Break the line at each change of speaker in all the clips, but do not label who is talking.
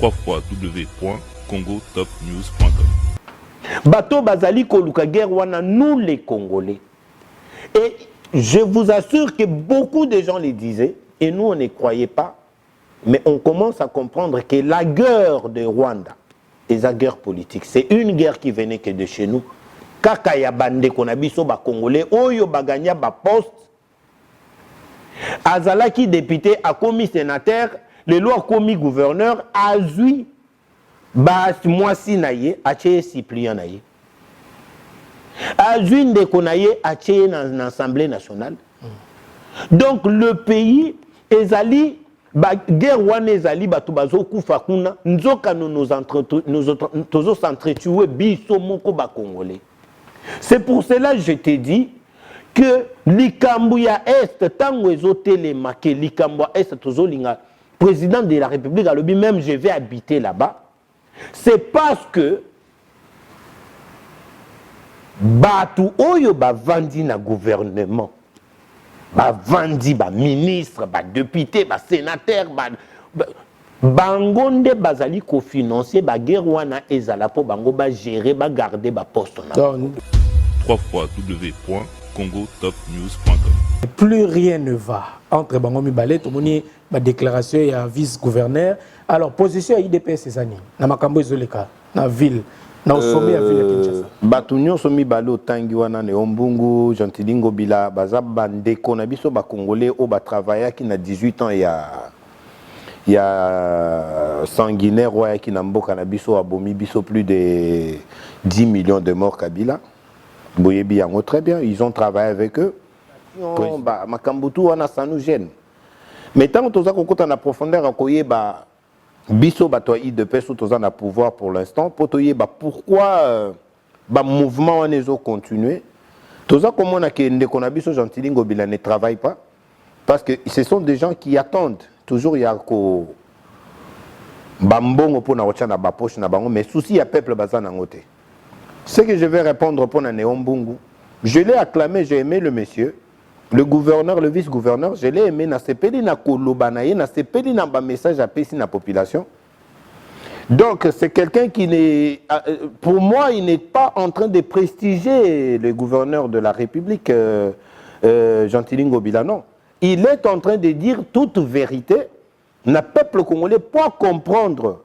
www.congotopnews.com.
Bato bazali koluka guerre wana, nous les Congolais. Et je vous assure que beaucoup de gens le disaient, et nous on ne croyait pas, mais on commence à comprendre que la guerre de Rwanda est la guerre politique. C'est une guerre qui venait que de chez nous. Kaka ya bande konabiso ba Congolais, oyo baganya ba poste, azalaki député, a commis sénateur, le loi a commis gouverneur, a zui, bas mwasi naye, a tcheye Cyprien naye. A zui ndeko naye, a tcheye dans l'Assemblée nationale. Donc le pays, ezali, ba guerre wana ezali, batu bazo kufa kuna, nzoka nous s'entretuer biso moko ba Congolais. C'est pour cela que je te dis que l'Ikambuya Est, tango ezotelema ke l'Ikambuya Est tozolinga, président de la République a lobby, même je vais habiter là-bas, c'est parce que batu oyo bavandi na gouvernement, bavandi ba ministre, ba député, ba sénateur, bangonde bazali ko financer ba guerre wana ezala po bango ba gérer ba garder ba poste na.
www.congotopnews.com.
Plus rien ne va entre bango mibale to moni ba déclaration ya vice-gouverneur. Alors position ya IDPS ezani na makambo ezoleka na ville na sommet ya ville ya Kinshasa.
Batu nyonso mibale otangi wana ne Ombungu, Gentilingo Bila baza bandeko na biso ba Congolais o ba travailler ki na 18 ans il y a sanguinaire ouais, qui n'a pas nabiso abomi biso plus de 10 millions de morts Kabila. Boyebi yango très bien, ils ont travaillé avec eux. Ba makambutu wana ça nous gêne. Mais tant que toza kokota na profondeur akoye ba biso ba toi de peso toza na pouvoir pour l'instant pour toye ba pourquoi ba mouvement wana ezo continuer. Toza komona ke ndeko na biso Gentilingo Bila ne travaille pas parce que ce sont des gens qui attendent. Toujours il y a ko bambongo pour na ochana ba poche na bango, mais souci ya peuple bazana ngote. Ce que je vais répondre pour na Neombungu, je l'ai acclamé, j'ai aimé le monsieur, le gouverneur, le vice-gouverneur, je l'ai aimé na sepeli na kolobanaye na sepeli na ba message à pesi na population. Donc c'est quelqu'un qui n'est, pour moi, il n'est pas en train de prestiger le gouverneur de la République, Gentilingo Bila, non. Il est en train de dire toute vérité. Le peuple congolais peut comprendre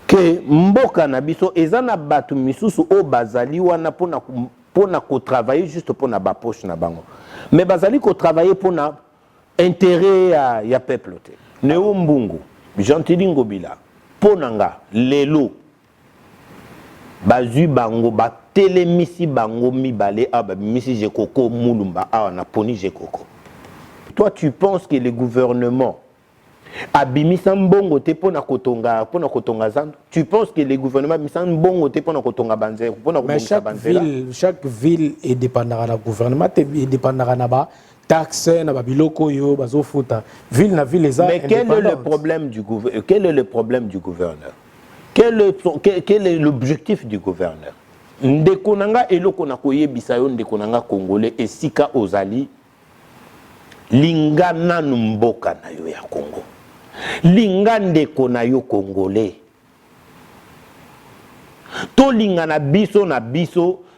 que Mboka Nabiso ezana batu misusu o bazali wana pona ko travailler juste pour na ba poche na bango. Mais bazali ko travailler pour na intérêt ya peuple te. Neo Mbungu, Gentilingo Bila, ponanga lelo bazui bango ba telemisi bango mibale aba misi jekoko mulumba na poni jekoko. Toi, tu penses que le gouvernement a bimisa mbongo te pona kotonga zando? Tu penses que le gouvernement a bimisa mbongo te pona kotonga banzera, pona kotonga banzera?
Chaque ville est dépendant du gouvernement, est dépendant de ba taxes, na ba biloko yo bazo futa. Ville na ville les a.
Mais quel est le problème du gouverneur? Quel est le problème du gouverneur? Quel est l'objectif du gouverneur? Ndekonanga eloko na koyebisa yo ndekonanga congolais esika ozali. Linga nanu mboka na yo ya Congo. Linga ndeko na yo congolais. To linga na biso,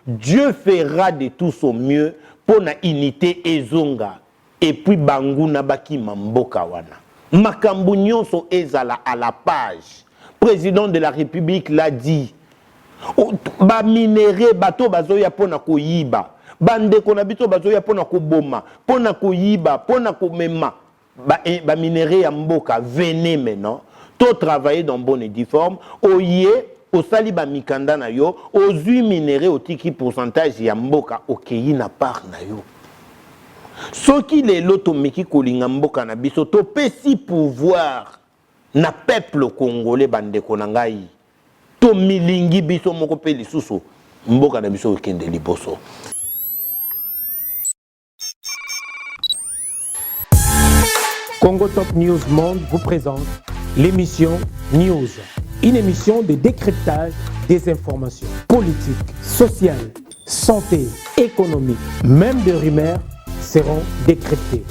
Dieu fera de tout son mieux pour na unité ezonga. Et puis bangu na baki mboka wana. Makambu nyonso ezala à la page. Président de la République l'a dit. Ba minéré bato bazoya pona koyiba. Bande kona bito bazoya pona ko boma, pona ko yiba, pona ko mema. Ba minéré ya mboka, venez maintenant. To travailler dans bonne et due forme. Oye, au sali ba mikanda na yo, aux 8 minéré au tiki pourcentage ya mboka, okeyi na part na yo. Soki le loto meki kolinga mboka na biso, to pesi pouvoir na peuple congolais bande kona ngai. To milingi biso moko pe lisusu, mboka na biso okende liboso.
Congo Top News Monde vous présente l'émission News, une émission de décryptage des informations politiques, sociales, santé, économique, même des rumeurs seront décryptées.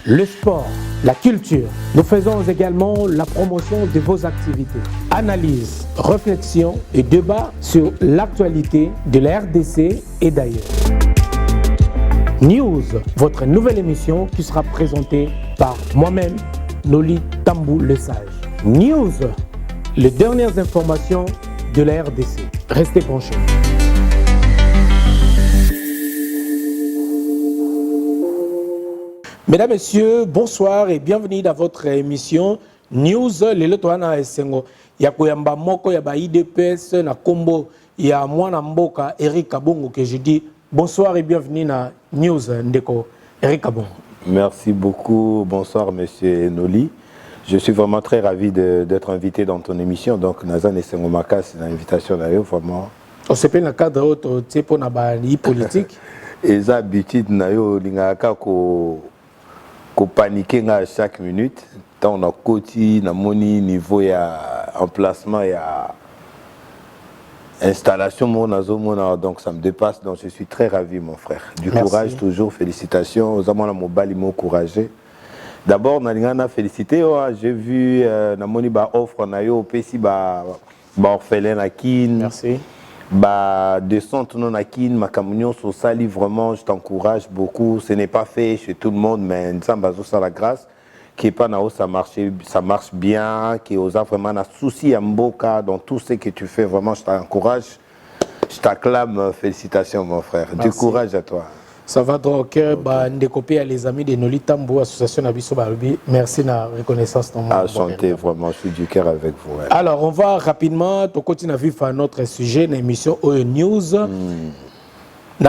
le sport, la culture. Nous faisons également la promotion de vos activités. Analyse, réflexion et débat sur l'actualité de la RDC et d'ailleurs. News, votre nouvelle émission qui sera présentée par moi-même, Noli Tambou le Sage. News, les dernières informations de la RDC. Restez branchés. Mesdames, Messieurs, bonsoir et bienvenue dans votre émission News. Le Toana Esengo. Yakoyamba Moko, Yaba IDPS, na Kombo, ya Mwana Mboka, Eric Kabongo, que je dis bonsoir et bienvenue dans News Ndeko. Eric Kabongo. Merci beaucoup. Bonsoir, monsieur Noli. Je suis vraiment très ravi d'être invité dans ton émission. Donc, Nazan Esengo Maka, c'est une invitation d'ailleurs, vraiment. On s'appelle dans le cadre autre, tu sais, pour la politique. Et ça, habitude, nayo, lingaka ko paniquer à chaque minute. Tant on a côté, na moni niveau ya emplacement ya installation donc ça me dépasse, donc je suis très ravi mon frère. Du Merci. Courage toujours, félicitations aux amants mobile ils m'ont encouragé. D'abord na félicité, j'ai vu na moni ba offre na yo pesi ba orphelin na kin. Merci. Bah, descente non akin, ma camion sur sali, vraiment, je t'encourage beaucoup. Ce n'est pas fait chez tout le monde, mais nous ça la grâce. Qui est pas na ça marche bien, qui osa vraiment un souci à Mboka dans tout ce que tu fais. Vraiment, je t'encourage, je t'acclame. Félicitations, mon frère. Merci. Du courage à toi. Ça va donc, des copies à les amis de Noli Tambou, association Nabiso Barubi. Merci de la reconnaissance. Enchanté, vraiment, je suis du cœur avec vous. Ouais. Alors, on va rapidement continuer à vivre à notre sujet, l'émission OE News.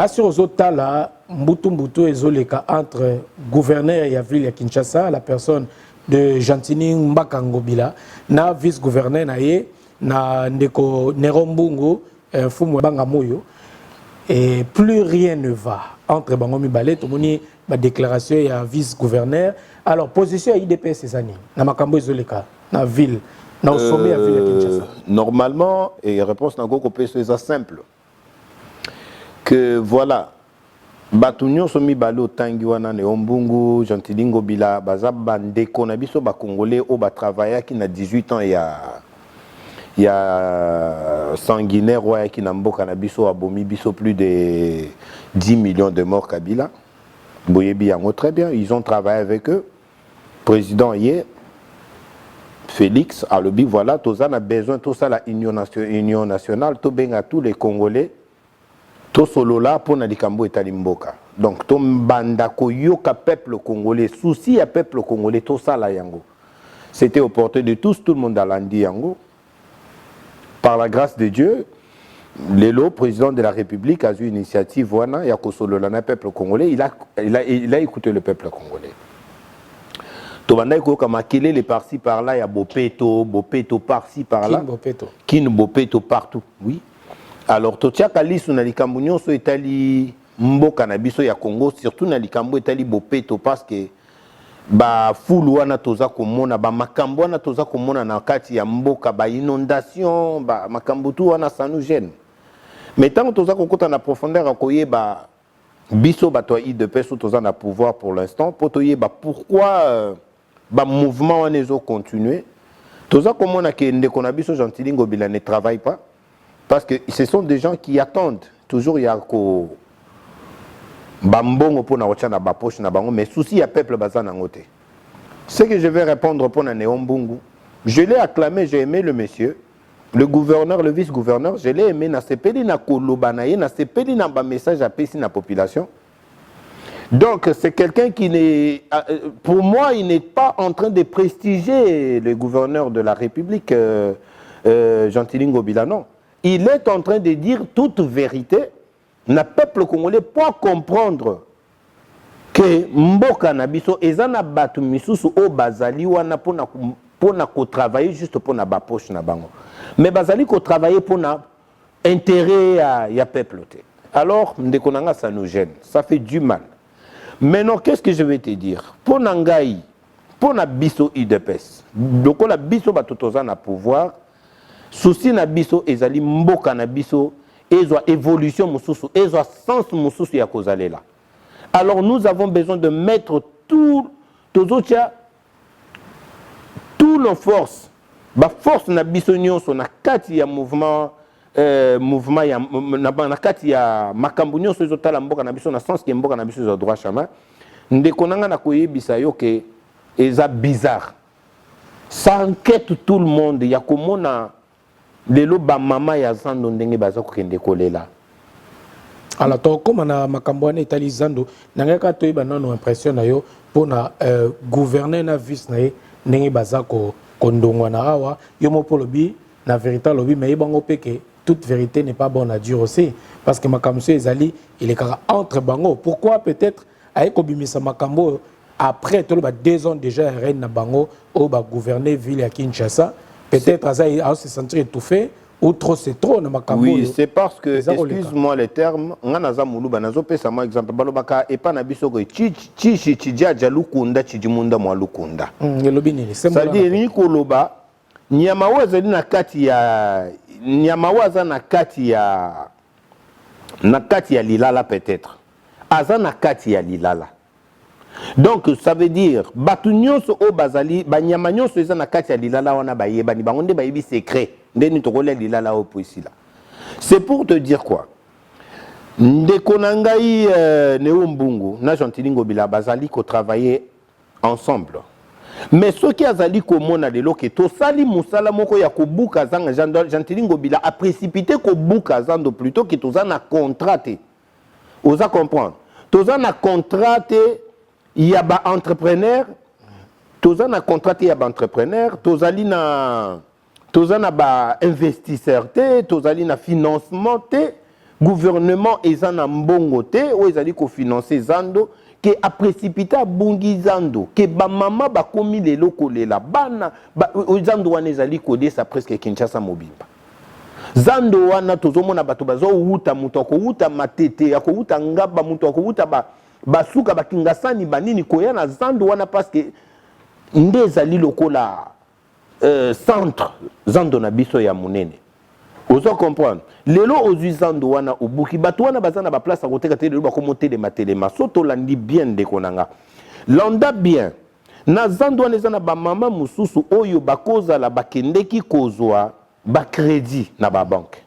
Sur aux autres là, Mbutu et Zoleka entre gouverneur et la ville de Kinshasa, la personne de Jantini Mbakangobila, na vice-gouverneur na Ndeko Nerombungo, Fumu Bangamoyo. Et plus rien ne va entre Bangomi Balé, tout le monde a déclaration et vice-gouverneur. Alors, position à IDPS ces années, dans Makambo Zoleka, dans la ville, dans le sommet à la ville de Kinshasa. Normalement, et réponse n'a pas simple. Que voilà, Batunyo somi balo tangiwana ne ombungu, Jantilingo bila, baza bandeko na biso ba congolais au ba travailler qui na 18 ans il y a sanguinaire ouais, qui n'a pas biso abomi biso plus de 10 millions de morts Kabila. Boyebi yango très bien, ils ont travaillé avec eux. Président hier Félix a le but voilà, tout ça a besoin tout ça la union nationale, tout bien à tous les Congolais. To solo là pour na likambo etali mboka. Donc to banda ko yoka peuple congolais, souci à peuple congolais tout ça là yango. C'était aux portées de tous, tout le monde a l'andi yango. Par la grâce de Dieu, Lelo, président de la République, a eu une initiative wana ya ko solo là na peuple congolais, il a écouté le peuple congolais. To banda ko kama kele les par-ci par-là, il y a Bopeto par-ci par-là. Kin Bopeto partout. Oui. Alors, totia kalisu na likambo nyonso etali mboka na biso ya Congo, surtout na likambo etali Bopeto parce que ba fulu wana toza komona ba makambo wana toza komona na kati ya mboka ba inondation ba makambo tu wana ça nous gêne. Mais tant toza kokota na profondeur akoyeba biso ba toi de peso toza na pouvoir pour l'instant pour toyeba pourquoi ba mouvement wana ezo continuer. Toza komona ke ndeko na biso Jantilingo bila ne travaille pas. Parce que ce sont des gens qui attendent. Toujours il y a ko bambongo pour na na ba poche na bango mais souci il y a peuple bazana ngote. Ce que je vais répondre pour na Neombungu, je l'ai acclamé, j'ai aimé le monsieur, le gouverneur, le vice-gouverneur, je l'ai aimé na sepeli na kolobanaye na sepeli na ba message à pesi na population. Donc c'est quelqu'un qui n'est pour moi il n'est pas en train de prestiger le gouverneur de la République Jantilingo Bila non. Il est en train de dire toute vérité. Le peuple congolais peut comprendre que Mboka Nabiso ezana batu misusu o bazali wana pona ko travailler juste pour na ba poche na bango. Mais bazali ko travailler pour na intérêt ya peuple. Alors ndekonanga ça nous gêne, ça fait du mal. Maintenant qu'est-ce que je vais te dire? Pour nangai, pour na biso IDPS. Donc la biso batotoza na pouvoir. Souci na biso ezali mboka na biso ezwa évolution mususu ezwa sens mususu ya kozala là. Alors nous avons besoin de mettre tout
tozotia tous nos forces ba force na biso nyonso na kati ya mouvement mouvement ya na kati ya makambo nyonso ezotala mboka na biso na sens ke mboka na biso za droit chemin ndeko nanga na koyebisa yo ke eza bizarre ça inquiète tout le monde ya komona lelo ba mama ya Zando ndenge baza kokende kolela.
Alors to comme na makambo wana etali Zando nanga ka toyeba nano impression na yo pona gouverner na vice na ye ndenge baza ko kondongwa na awa yo mo polobi na vérité lobi mais bango peke toute vérité n'est pas bonne à dire aussi parce que makambo ezali il est entre bango pourquoi peut-être ay ko bimisa makambo après tout le 2 ans déjà reine na bango au ba gouverner ville ya Kinshasa peut-être à se sentir étouffé ou trop c'est trop na makambo.
Oui, c'est parce que excuse-moi les termes ngana za muluba nazo pesa moi exemple balobaka epa na biso ko chi chija jalukunda chijimunda mwa lukunda.
Ngelobi nini?
Ça dit ni koloba nyama waza na kati ya nyama waza na kati ya lilala peut-être. Aza na kati ya lilala. Donc ça veut dire batu nyonso o bazali banyama nyonso eza na kati ya lilala wana bayeba ni bango nde bayebi secret ndeni tokola lilala o poisila. C'est pour te dire quoi? Ndeko na ngai Neo Mbungu na Gentili Ngobila bazali ko travailler ensemble. Mais ce qui azali komona lelo ke to sali musala moko ya kobuka zanga Gentili Ngobila a précipité ko buka zando plutôt que to na contraté. Oza comprendre. To na contraté il y a ba entrepreneur tozana contraté ya ba entrepreneur tozali na ba investisseur te tozali na financement te gouvernement ezana mbongo te o ezali ko financer Zando ke a précipité bungi Zando ke ba mama ba komi lelo kolela bana Zando wana ezali kodesa presque Kinshasa mobimba Zando wana tozomona bato bazo uta muto ko uta matete ya ko uta ngaba muto ko uta basuka bakingasani banini koya na Zando wana parce que ndezali lokola centre Zando na biso ya munene ozo comprendre lelo ozui Zando wana obuki bato wana bazana ba place à côté kate lelo bakomote de matelema soto landi bien de konanga landa bien na Zando wana ezana ba mama mususu oyo bakoza la bakendeki kozwa ba crédit na ba banque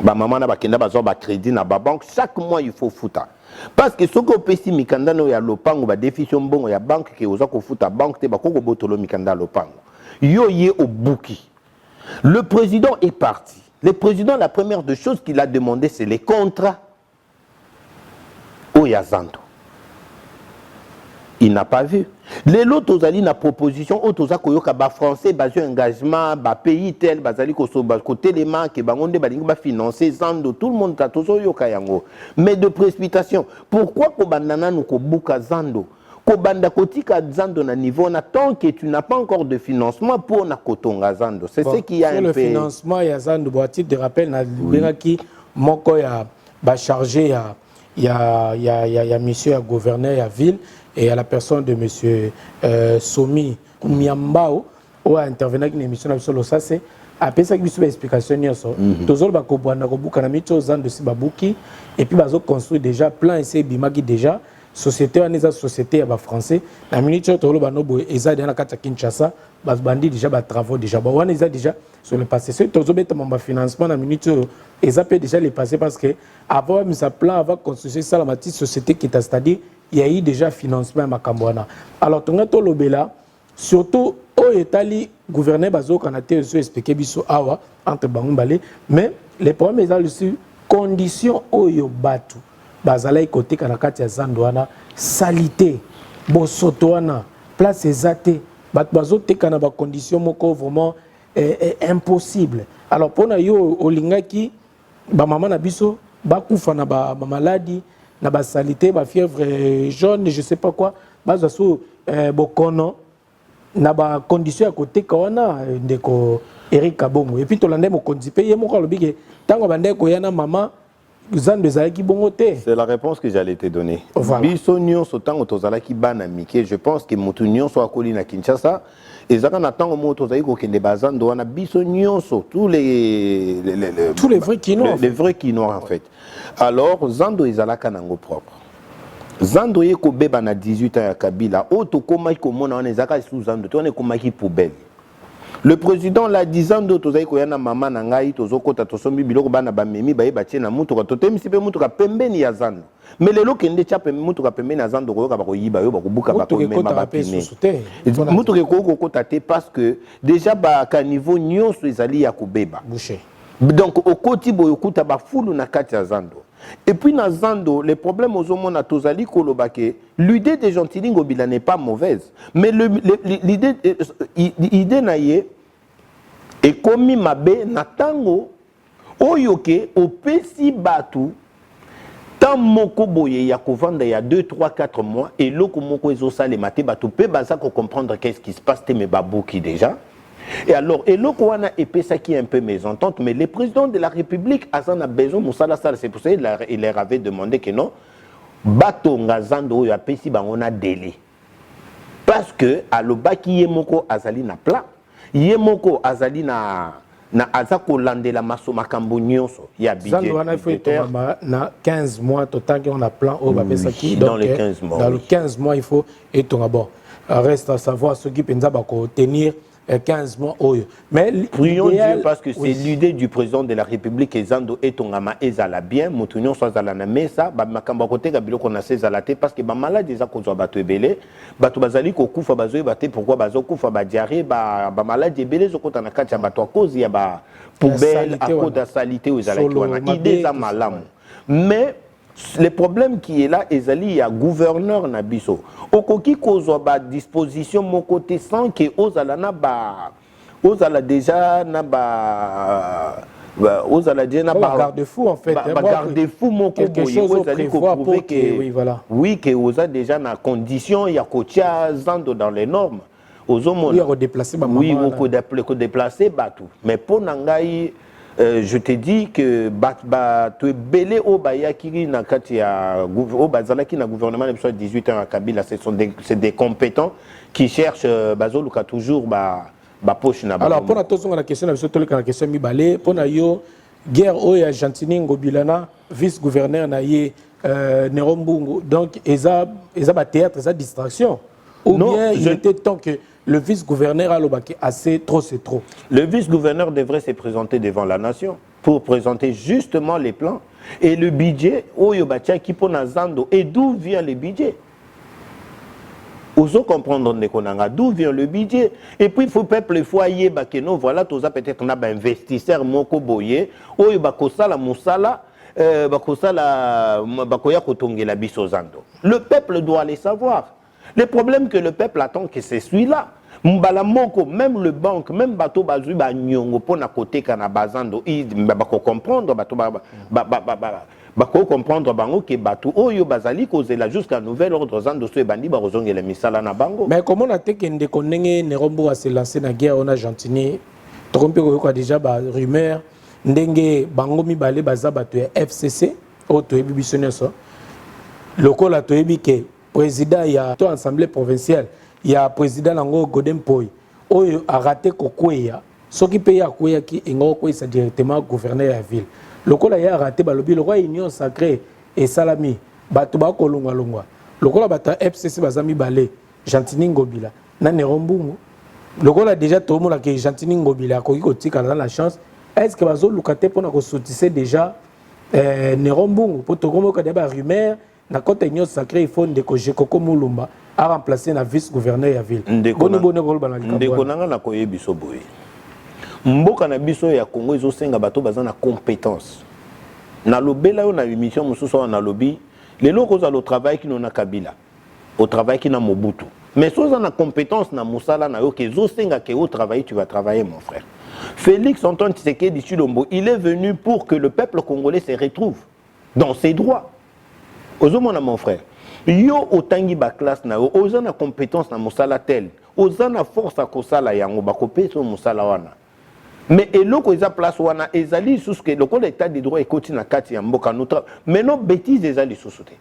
ba mama na bakenda bazwa ba crédit na ba banque chaque mois il faut fouta. Parce que ce que pesi mikanda no ya lopango ba déficition mbongo ya banque ke oza ko futa banque te ba koko botolo mikanda lopango yo ye obuki. Le président est parti. Le président, la première des choses qu'il a demandé c'est les contrats au Zando. Il n'a pas vu. Les autres ozali na proposition autres koyoka ba français ba engagement ba pays tel bazali ko so ba côté les mains que bangonde balingi ba financer Zando tout le monde ta tozo yoka yango mais de précipitation pourquoi ko bandana nous ko buka Zando ko banda kotika Zando na niveau na tant que tu n'as pas encore de financement pour na kotonga Zando c'est ce qui a un peu
le financement ya Zando bo titre de rappel na libéraki moko ya ba chargé ya monsieur ya gouverneur ya ville et à la personne de monsieur Somi Miambao ou a intervenu dans l'émission de ça c'est après ça qui me explication nyoso tozol ba ko bwana ko buka na micho Zando si babuki et puis bazo construire déjà plan et bimaki déjà société wana eza société ya ba français na minute tolo banobo eza dans la kata Kinshasa bas bandi déjà ba travaux déjà ba wana eza déjà sur le passé c'est tozo beta mamba financement na minute eza peut déjà les passé parce que avant mis sa plan avant construire ça la petite société qui est c'est-à-dire il y a eu déjà financement makambo wana alors tonga to lobela surtout au etali gouverneur bazo kanate so expliquer biso awa entre bango balé mais les problèmes eza aussi conditions oyo batu bazala côté kana kati ya Zando wana salité bosoto wana place ezate bat bazo tekana ba condition moko vraiment impossible alors pona yo olingaki ba mama na biso ba kufa na ba maladie na ba salité ba fièvre jaune je sais pas quoi bazo so bokono na ba condition ya côté kawana ndeko Eric Kabongo et puis to lande mo kondipe ye moko lobike tango bande ko yana mama. C'est
la réponse que j'allais te donner. Biso nyonso tango tozalaki bana mike, je pense que mutu nyonso akoli na Kinshasa, ezaka na tango mo tozali ko kende bazando wana biso nyonso tous les vrais Kinois en fait. Alors Zando ezalaka nango propre.
Zando ye ko beba na 18 ans ya Kabila auto koma ko mona wana ezaka sous Zando to ne koma ki poubelle. Le président l'a dit Zando tozai ko yana mama na ngai tozokota tosombi biloko bana ba memi ba yeba tie na mutu ka totemisi pe mutu ka pembeni ya Zando. Mais lelo kende cha pembeni mutu ka pembeni ya Zando ko ba ko yiba yo ba ko buka ba ko mema ba pine. Mutu ke ko tate parce que déjà ba ka niveau nyonso ezali ya ko beba.
Boucher.
Donc au koti boyo kuta ba fulu na kati ya Zando. Et puis dans Zando, les problèmes aux hommes na tozali kolobake, l'idée de Gentilly Ngobila n'est pas mauvaise, mais l'idée naie est commis mabe natango oyoke opesi batu tant moko boye ya kovanda ya 2 3 4 mois et loko moko ezo sale maté batu pe baza ko comprendre qu'est-ce qui se passe te me babouki déjà. Et alors, et l'Okwana est ça qui est un peu mésentente, mais le président de la République a besoin de Moussala Sal, c'est pour ça qu'il leur avait demandé que non, bato ngazando ya pesi on a délai. Parce que à l'obaki yemoko azali na plat, yemoko azali na azako lande la maso makambo nyonso ya budget.
Zando wana il faut na 15 mois total qu'on a plan au bapesa qui
dans les 15 mois.
Dans les 15 mois il faut et ton bon. Reste à savoir ce qui pensa ba ko tenir 15 mois. Mais
prions Dieu parce que c'est l'idée du président de la République et Zando et Tongama ezala bien, Moutounion soit à la mesa, Makamba côté Gabilo qu'on a ces alaté parce que malade déjà qu'on soit bateau belé, bateau bazali ko kufa bazo baté pourquoi bazo kufa ba diarrhée ba malade belé zo kota na katia bateau à cause ya ba poubelle à cause de salité aux alaki wana idée za malam. Mais le problème qui est là, ezali ya gouverneur na biso. Okoki kozwa ba disposition mon côté sans que ozala na ba ozala déjà na ba ozala déjà na ba
garde-fou en fait.
Ba garde-fou mon
quelque chose ozali ko prouver que
oui voilà. Oui que oza déjà na condition ya kotia Zando dans les normes. Ozomona.
Oui, redéplacer ba maman.
Oui, ko déplacer batu. Mais pour nangai je te dis que tu es belé au Bayakiri na katia au Bazalaki na gouvernement de 18 ans à Kabila, c'est des compétents qui cherchent bazoluka toujours ba poche na.
Alors pour la question la question mi balé pour na yo guerre au ya Gentilly Ngobila vice-gouverneur na ye Nerombungu donc eza ba théâtre eza distraction ou non, bien il était temps que le vice-gouverneur a assez trop, c'est trop.
Le vice-gouverneur devrait se présenter devant la nation pour présenter justement les plans et le budget. Oyobatia qui pose Zando. Et d'où vient le budget? Oso comprendre d'où vient le budget. Et puis il faut peuple foyer bakeno voilà tous peut-être na ba investisseur moko boye oyobakosa la musala bakosa la bakoya kotongela biso Zando. Le peuple doit les savoir. Le problème que le peuple attend que c'est celui-là. Mbala moko, même le banque, même bateau bazui ba nyongo po na côté kana bazando, bako comprendre bateau bako comprendre bango ke bateau oyo bazali kozela jusqu'à nouvel ordre Zando so ebandi ba rozongela misala na bango.
Mais comment on a te kende konenge Nerombo a se lancer na guerre on a Gentilly trompé ko déjà ba rumeur ndenge bango mibale baza bato ya FCC auto ebibisionné so. Lokola to ebike président il y a assemblée provinciale il y a président Lango Godem Poi oyo a raté kokoya ce qui paye à koya qui ngo ko ça directement gouverneur la ville lokola ya raté balobi le roi union sacrée et salami bato ba ko longwa longwa lokola bata FCC bazami balé Gentilly Ngobila na Nerombungu lokola déjà tout le monde que Gentilly Ngobila ko tika dans la chance est-ce que bazo lukate pona ko soutise déjà Nerombungu pour to komo ka débat rumeur na côté union sacrée il faut ndeko Jekoko Mulumba a remplacé la vice-gouverneur ya ville.
Ndeko nanga na koyebiso boye. Mboka na biso ya Congo ezo senga bato baza na compétence. Na lobela yo na émission mususu na lobi, les locaux au travail qui na Kabila, au travail qui na Mobutu. Mais si on a compétence na musala na yo ke zo senga ke au travail tu vas travailler mon frère. Félix Antoine Tshisekedi Tshilombo, il est venu pour que le peuple congolais se retrouve dans ses droits. Ozomona mon frère. Yo otangi ba classe na yo ozana compétence na musala tel ozana force à kosala yango bakopeso musala wana mais eloko eza place wana ezali sous que le état de droit ekoti na kati ya mboka notre mais non bêtise ezali sous-souté.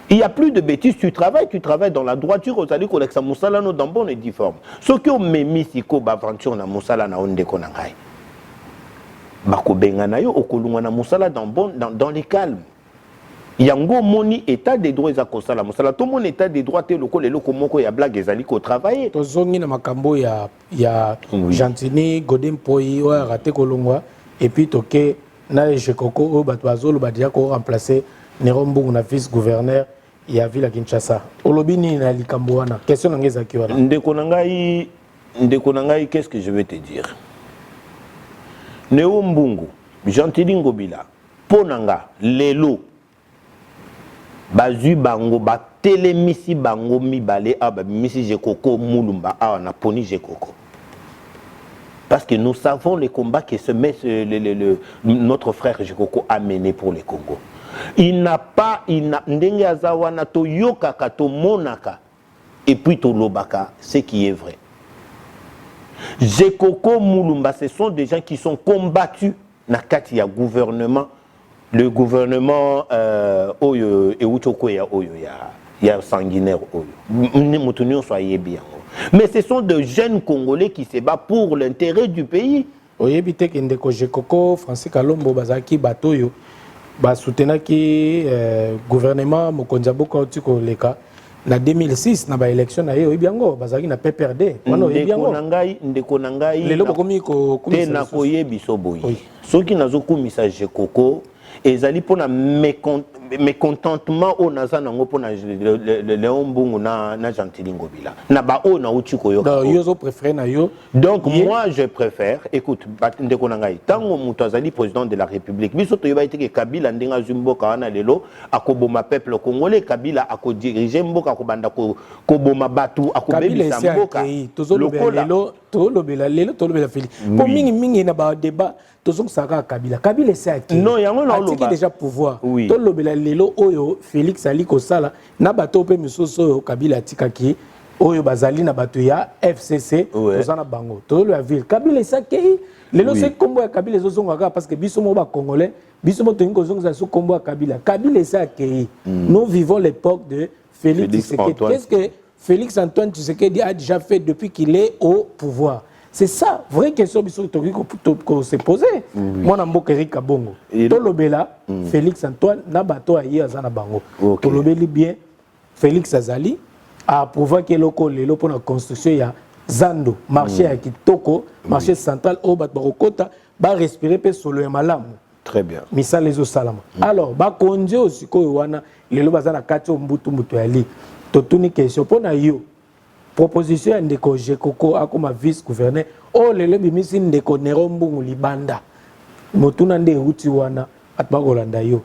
Il y a plus de bêtises, tu travailles dans la droiture ozali ko leksa musala no dans bonne et due forme ce que memi siko ba aventure na musala na onde ko na ngai bako benga na yo okolunga na musala dans les calmes.
yango moni état des droits za kosala mosala to mon état des droits te lokole loko moko ya blague ezali ko travailler
to zongi na makambo ya Gentini Godin Poi o raté kolongwa et puis toke na Jekoko o bato bazolo ba dia ko remplacer Nero Mbungu na vice gouverneur ya ville ya Kinshasa olobi ni na likambo wana question ngeza ki wana
ndeko na ngai qu'est-ce que je vais te dire Nero Mbungu Gentili Ngobila ponanga lelo bazui bango ba telemisi bango mibale aba misi Jekoko mulumba awa na poni Jekoko parce que nous savons les combats que notre frère Jekoko a mené pour le Congo. Il n'a pas ndenge azawana to yokaka to monaka et puis to lobaka ce qui est vrai. Jekoko mulumba ce sont des gens qui sont combattus na kati ya gouvernement. Le gouvernement oyo euchoko ya oyo ya sanguinaire oyo mutunyo soyez bien mais ce sont de jeunes congolais qui se battent pour l'intérêt du pays
oyebite ke ndeko Jekoko Francis Kalombo bazaki batoyo ba soutenaki gouvernement mokonza boko tiko leka na 2006 na ba élection na yo biango bazaki na PPRD wana oyebiango
ndeko na ngai
lelo bokomi ko
tena koyebiso boyi soki nazokumisa Jekoko ezali pona mécontentement au nazana ngo pona Léon Mbungu na Gentili Ngobila na ba o na uchi koyo
yo préféré na yo
donc moi je préfère écoute ndeko na ngai tango muto azali président de la République biso to yoba iteke Kabila ndenga zumboka wana lelo akoboma peuple congolais Kabila akodiriger mboka akobanda koboma batu akobebisa mboka
lokola lelo to lobela fili po mingi na ba débat tozong saka Kabila c'est qui
non yango na
loba déjà pouvoir to lobela lelo oyo Félix ali ko sala na bato pe misoso oyo Kabila tikaki oyo bazali na bato ya FCC tozana bango to la ville Kabila c'est qui lelo c'est kombo ya Kabila zozonga parce que biso mo ba congolais biso mo toningo zonga so kombo ya Kabila c'est qui nous vivons l'époque de Félix Tshisekedi. Qu'est-ce que Félix Antoine Tshisekedi a déjà fait depuis qu'il est au pouvoir? C'est ça, vraie question qu'on s'est posée. Moi, je suis Eric Kabongo. Tolobela, Félix Antoine, Nabato Aye Azana Bango. Tolobeli bien, Félix Azali a approuvé que le pour la construction ya Zando, marché à Kitoko, marché central au Batbarokota, va respirer sur le malam.
Très bien.
Misa les salama. Alors, ba konje aussi ko wana lelo bazana katio mbutu ali. Totuni question pour na yo. Proposition ndeko Jekoko akoma vice gouverneur o lelo bimisi ndeko Nero Mbungu libanda motuna nde uti wana atbakolanda yo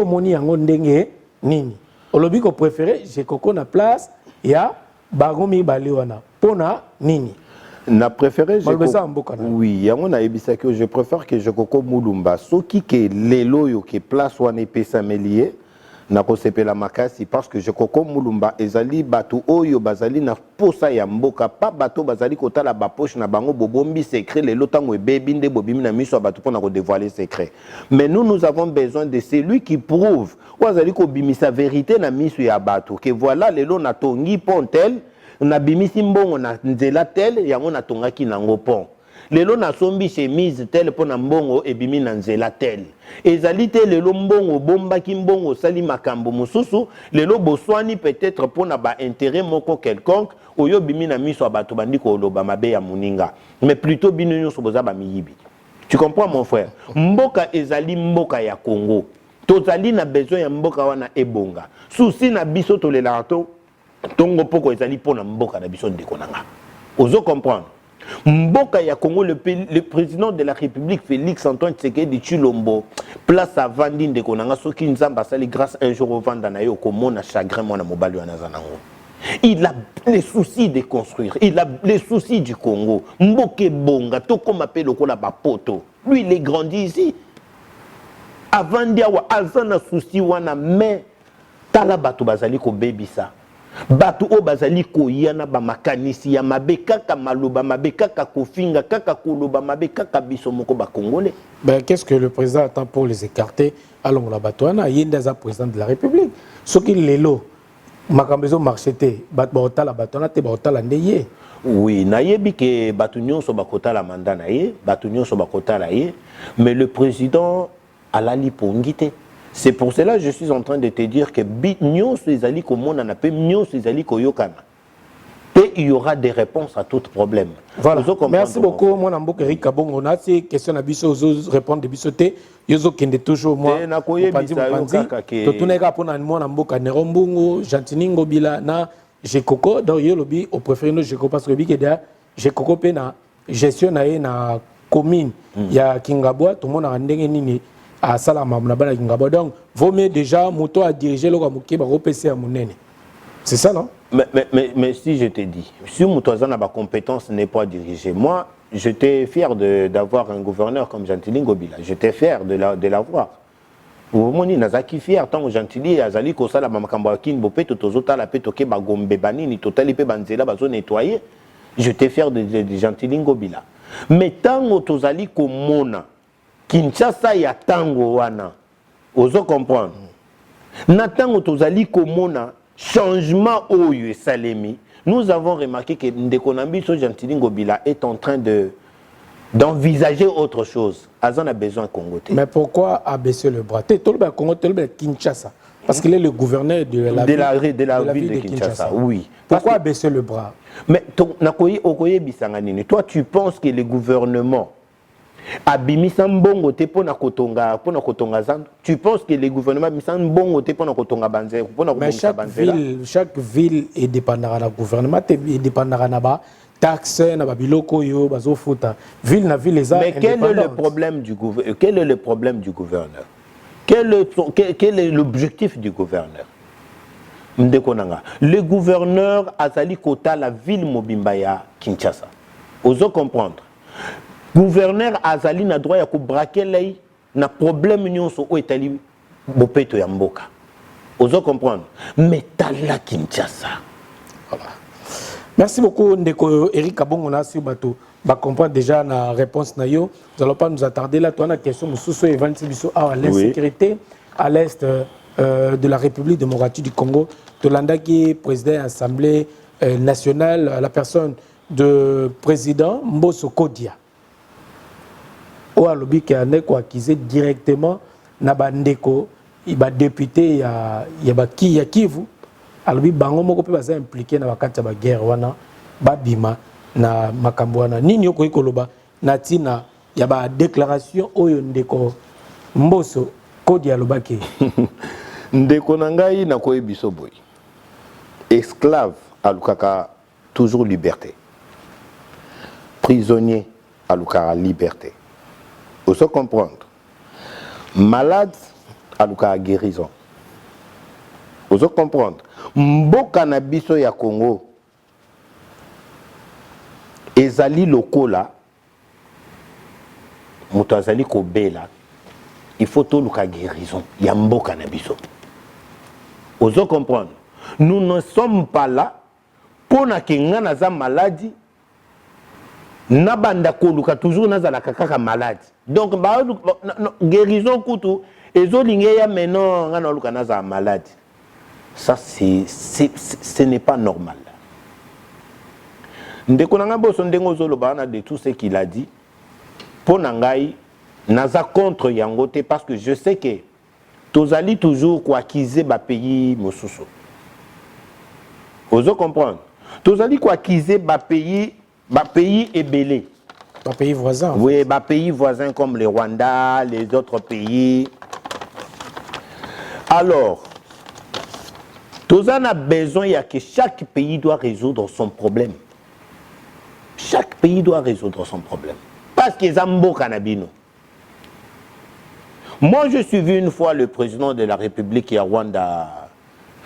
moni yango ndenge nini olobi ko préférer Jekoko na place ya bagomi bali wana pona nini
na préféré
Jekoko
oui yango na ebisa que je préfère que Jekoko mulumba soki ke lelo yo ke place wana pesa melié na kosepela makasi parce que Jekoko mulumba ezali batu oyo bazali na posa ya mboka pa bato bazali kotala ba poche na bango bobombi secret le lotango ebebi nde bobimi na miso batu pona ko dévoiler secret mais nous avons besoin de celui qui prouve wazali ko bimisa vérité na miso ya batu que voilà lelo na tongi pontel na bimisi mbongo na nzela tel yango na tongaki nango pont lelo na sombi chemise tel pona mbongo ebimi na nzela tel ezali te lelo mbongo bombaki mbongo sali makambo mususu lelo boswani peut-être pona ba intérêt moko quelconque oyo bimi na miso bato bandiko oloba mabe ya muninga mais plutôt bino nyonso boza ba miyibi tu comprends mon frère mboka ezali mboka ya Congo tozali na besoin ya mboka wana ebonga souci na biso tolela tongo poko ezali pona mboka na biso ndeko nanga ozo comprendre mboka ya Congo le président de la République Félix Antoine Tshisekedi Tshilombo place à vandi ndeko nanga soki nzamba sali grâce un jour au vanda na yo komona chagrin mona mobali wana zanango il a les soucis de construire il a les soucis du Congo mboke bonga to comme appelle lokola bapoto lui il est grandi ici avant dia wa azana souci wana mais tala bato bazali ko bebisa batu o bazali koyana ba makanisi ya mabe kaka maloba mabe kaka kofinga kaka koloba mabe kaka biso moko ba congolais.
Ben qu'est-ce que le président attend pour les écarter along la batouana yenda za président de la République soki lelo makambezo marcheté bat ba la batouana te ba la ndeye.
Oui, nayebi ke batu nyonso bakota la mandat na ye, batu nyonso bakota la ye, mais le président alali pongité. C'est pour cela que je suis en train de te dire que nyonso ezali komona na pe nyonso ezali koyokana. Et il y aura des réponses à tout problème.
Voilà. Merci beaucoup. Moi, je Eric Kabongo. On a ces questions à biso, répondre de bisoté. Yozo kende toujours moi. Jantiningo bila na Jekoko. Donc yo lobi au préféré no Jekoko parce que bi keda Jekoko pe na gestion na commune ya Kingabwa. Tout le monde a ndenge nini à Salama na bala Kingabwa. Donc vaut mieux déjà moto à diriger le Kamuke ba repc à monene. C'est ça non?
Mais si je te dis, si Moutouazan a ma compétence n'est pas dirigée, moi, j'étais fier d'avoir un gouverneur comme Gentili Ngobila. J'étais fier de l'avoir. Vous voyez, Nazaki fier, tant que Gentili, Azali, Kosala, Mamakambakin, Bopé, Totozota, la Petoke, Bagombe, Banini, Totalipe, Banzela, Bazo nettoyer. J'étais fier de Gentili Ngobila. Mais tant que Tozali, Komona, Kinshasa, ya Tango, Wana, oso comprendre. Natang, Tozali, Komona, changement Oyo Salemi, nous avons remarqué que Ndekonambi Gentili Ngobila est en train d'envisager autre chose. Azan a besoin de Congo.
Mais pourquoi abaisser le bras? Congo, Kinshasa. Parce qu'il est le gouverneur de la ville de Kinshasa.
Oui.
Pourquoi abaisser le bras?
Mais toi, tu penses que le gouvernement abimisa mbongo te pona kotonga zando. Tu penses que le gouvernement abimisa mbongo te pona kotonga banzela pona kotonga banzela?
Chaque ville est dépendant du gouvernement, est dépendant na ba taxe na ba biloko yo bazo futa. Ville na ville les.
Mais quel est le problème du gouverneur? Quel est le problème du gouverneur? Quel est l'objectif du gouverneur? Ndekonanga. Le gouverneur azali kota la ville mobimba ya Kinshasa. Ozo comprendre. Gouverneur Azali na droit ya ko braquer lay na problème nyonso o etali bopeto ya mboka. Ozo comprendre. Mais tala Kinshasa.
Voilà. Merci beaucoup Ndeko Eric Kabongo na si bato ba comprendre déjà la réponse na yo. Nous allons pas nous attarder là toi na question mususu evanti biso à l'insécurité à l'est de la République démocratique du Congo. Tolanda qui est président de l'Assemblée nationale, la personne de président Mbosso Kodia. Ou à l'objet qui a accusé directement na bandeko il va député ya Kivu à l'objet bango moko pe baza impliqué na bakati ba guerre wana babima na makambo wana nini yoko ikoloba na tina ya ba déclaration oyo ndeko Mbosso Kodia lobaki
ndeko na ngai na koyebiso boy esclave alukaka toujours liberté, prisonnier alukaka liberté. Il faut comprendre. Malade, aluka guérison. Il faut comprendre. Mboka na biso ya Congo, ezali lokola, moto azali kobela, il faut tout luka guérison. Ya mboka na biso. Il faut comprendre. Nous ne sommes pas là pour na kenga naza maladie. Nabanda koluka toujours nazala kaka malade. Donc guérison kutu ezolinge ya maintenant ngana luka naza malade. Ça ce n'est pas normal. Ndeko nanga boso ndengo zoloba na de tout ce qu'il a dit. Pona ngai naza contre yango te parce que je sais que tozali toujours ko accuser ba pays mosusu. Ozo comprendre. Tozali ko accuser ba pays ébélés.
Pas pays voisins.
Oui, bah, pays voisins comme le Rwanda, les autres pays. Alors, tout ça a besoin, il y a que chaque pays doit résoudre son problème. Chaque pays doit résoudre son problème. Parce que Zambo Kanabino. Moi, je suis vu une fois le président de la République ya Rwanda,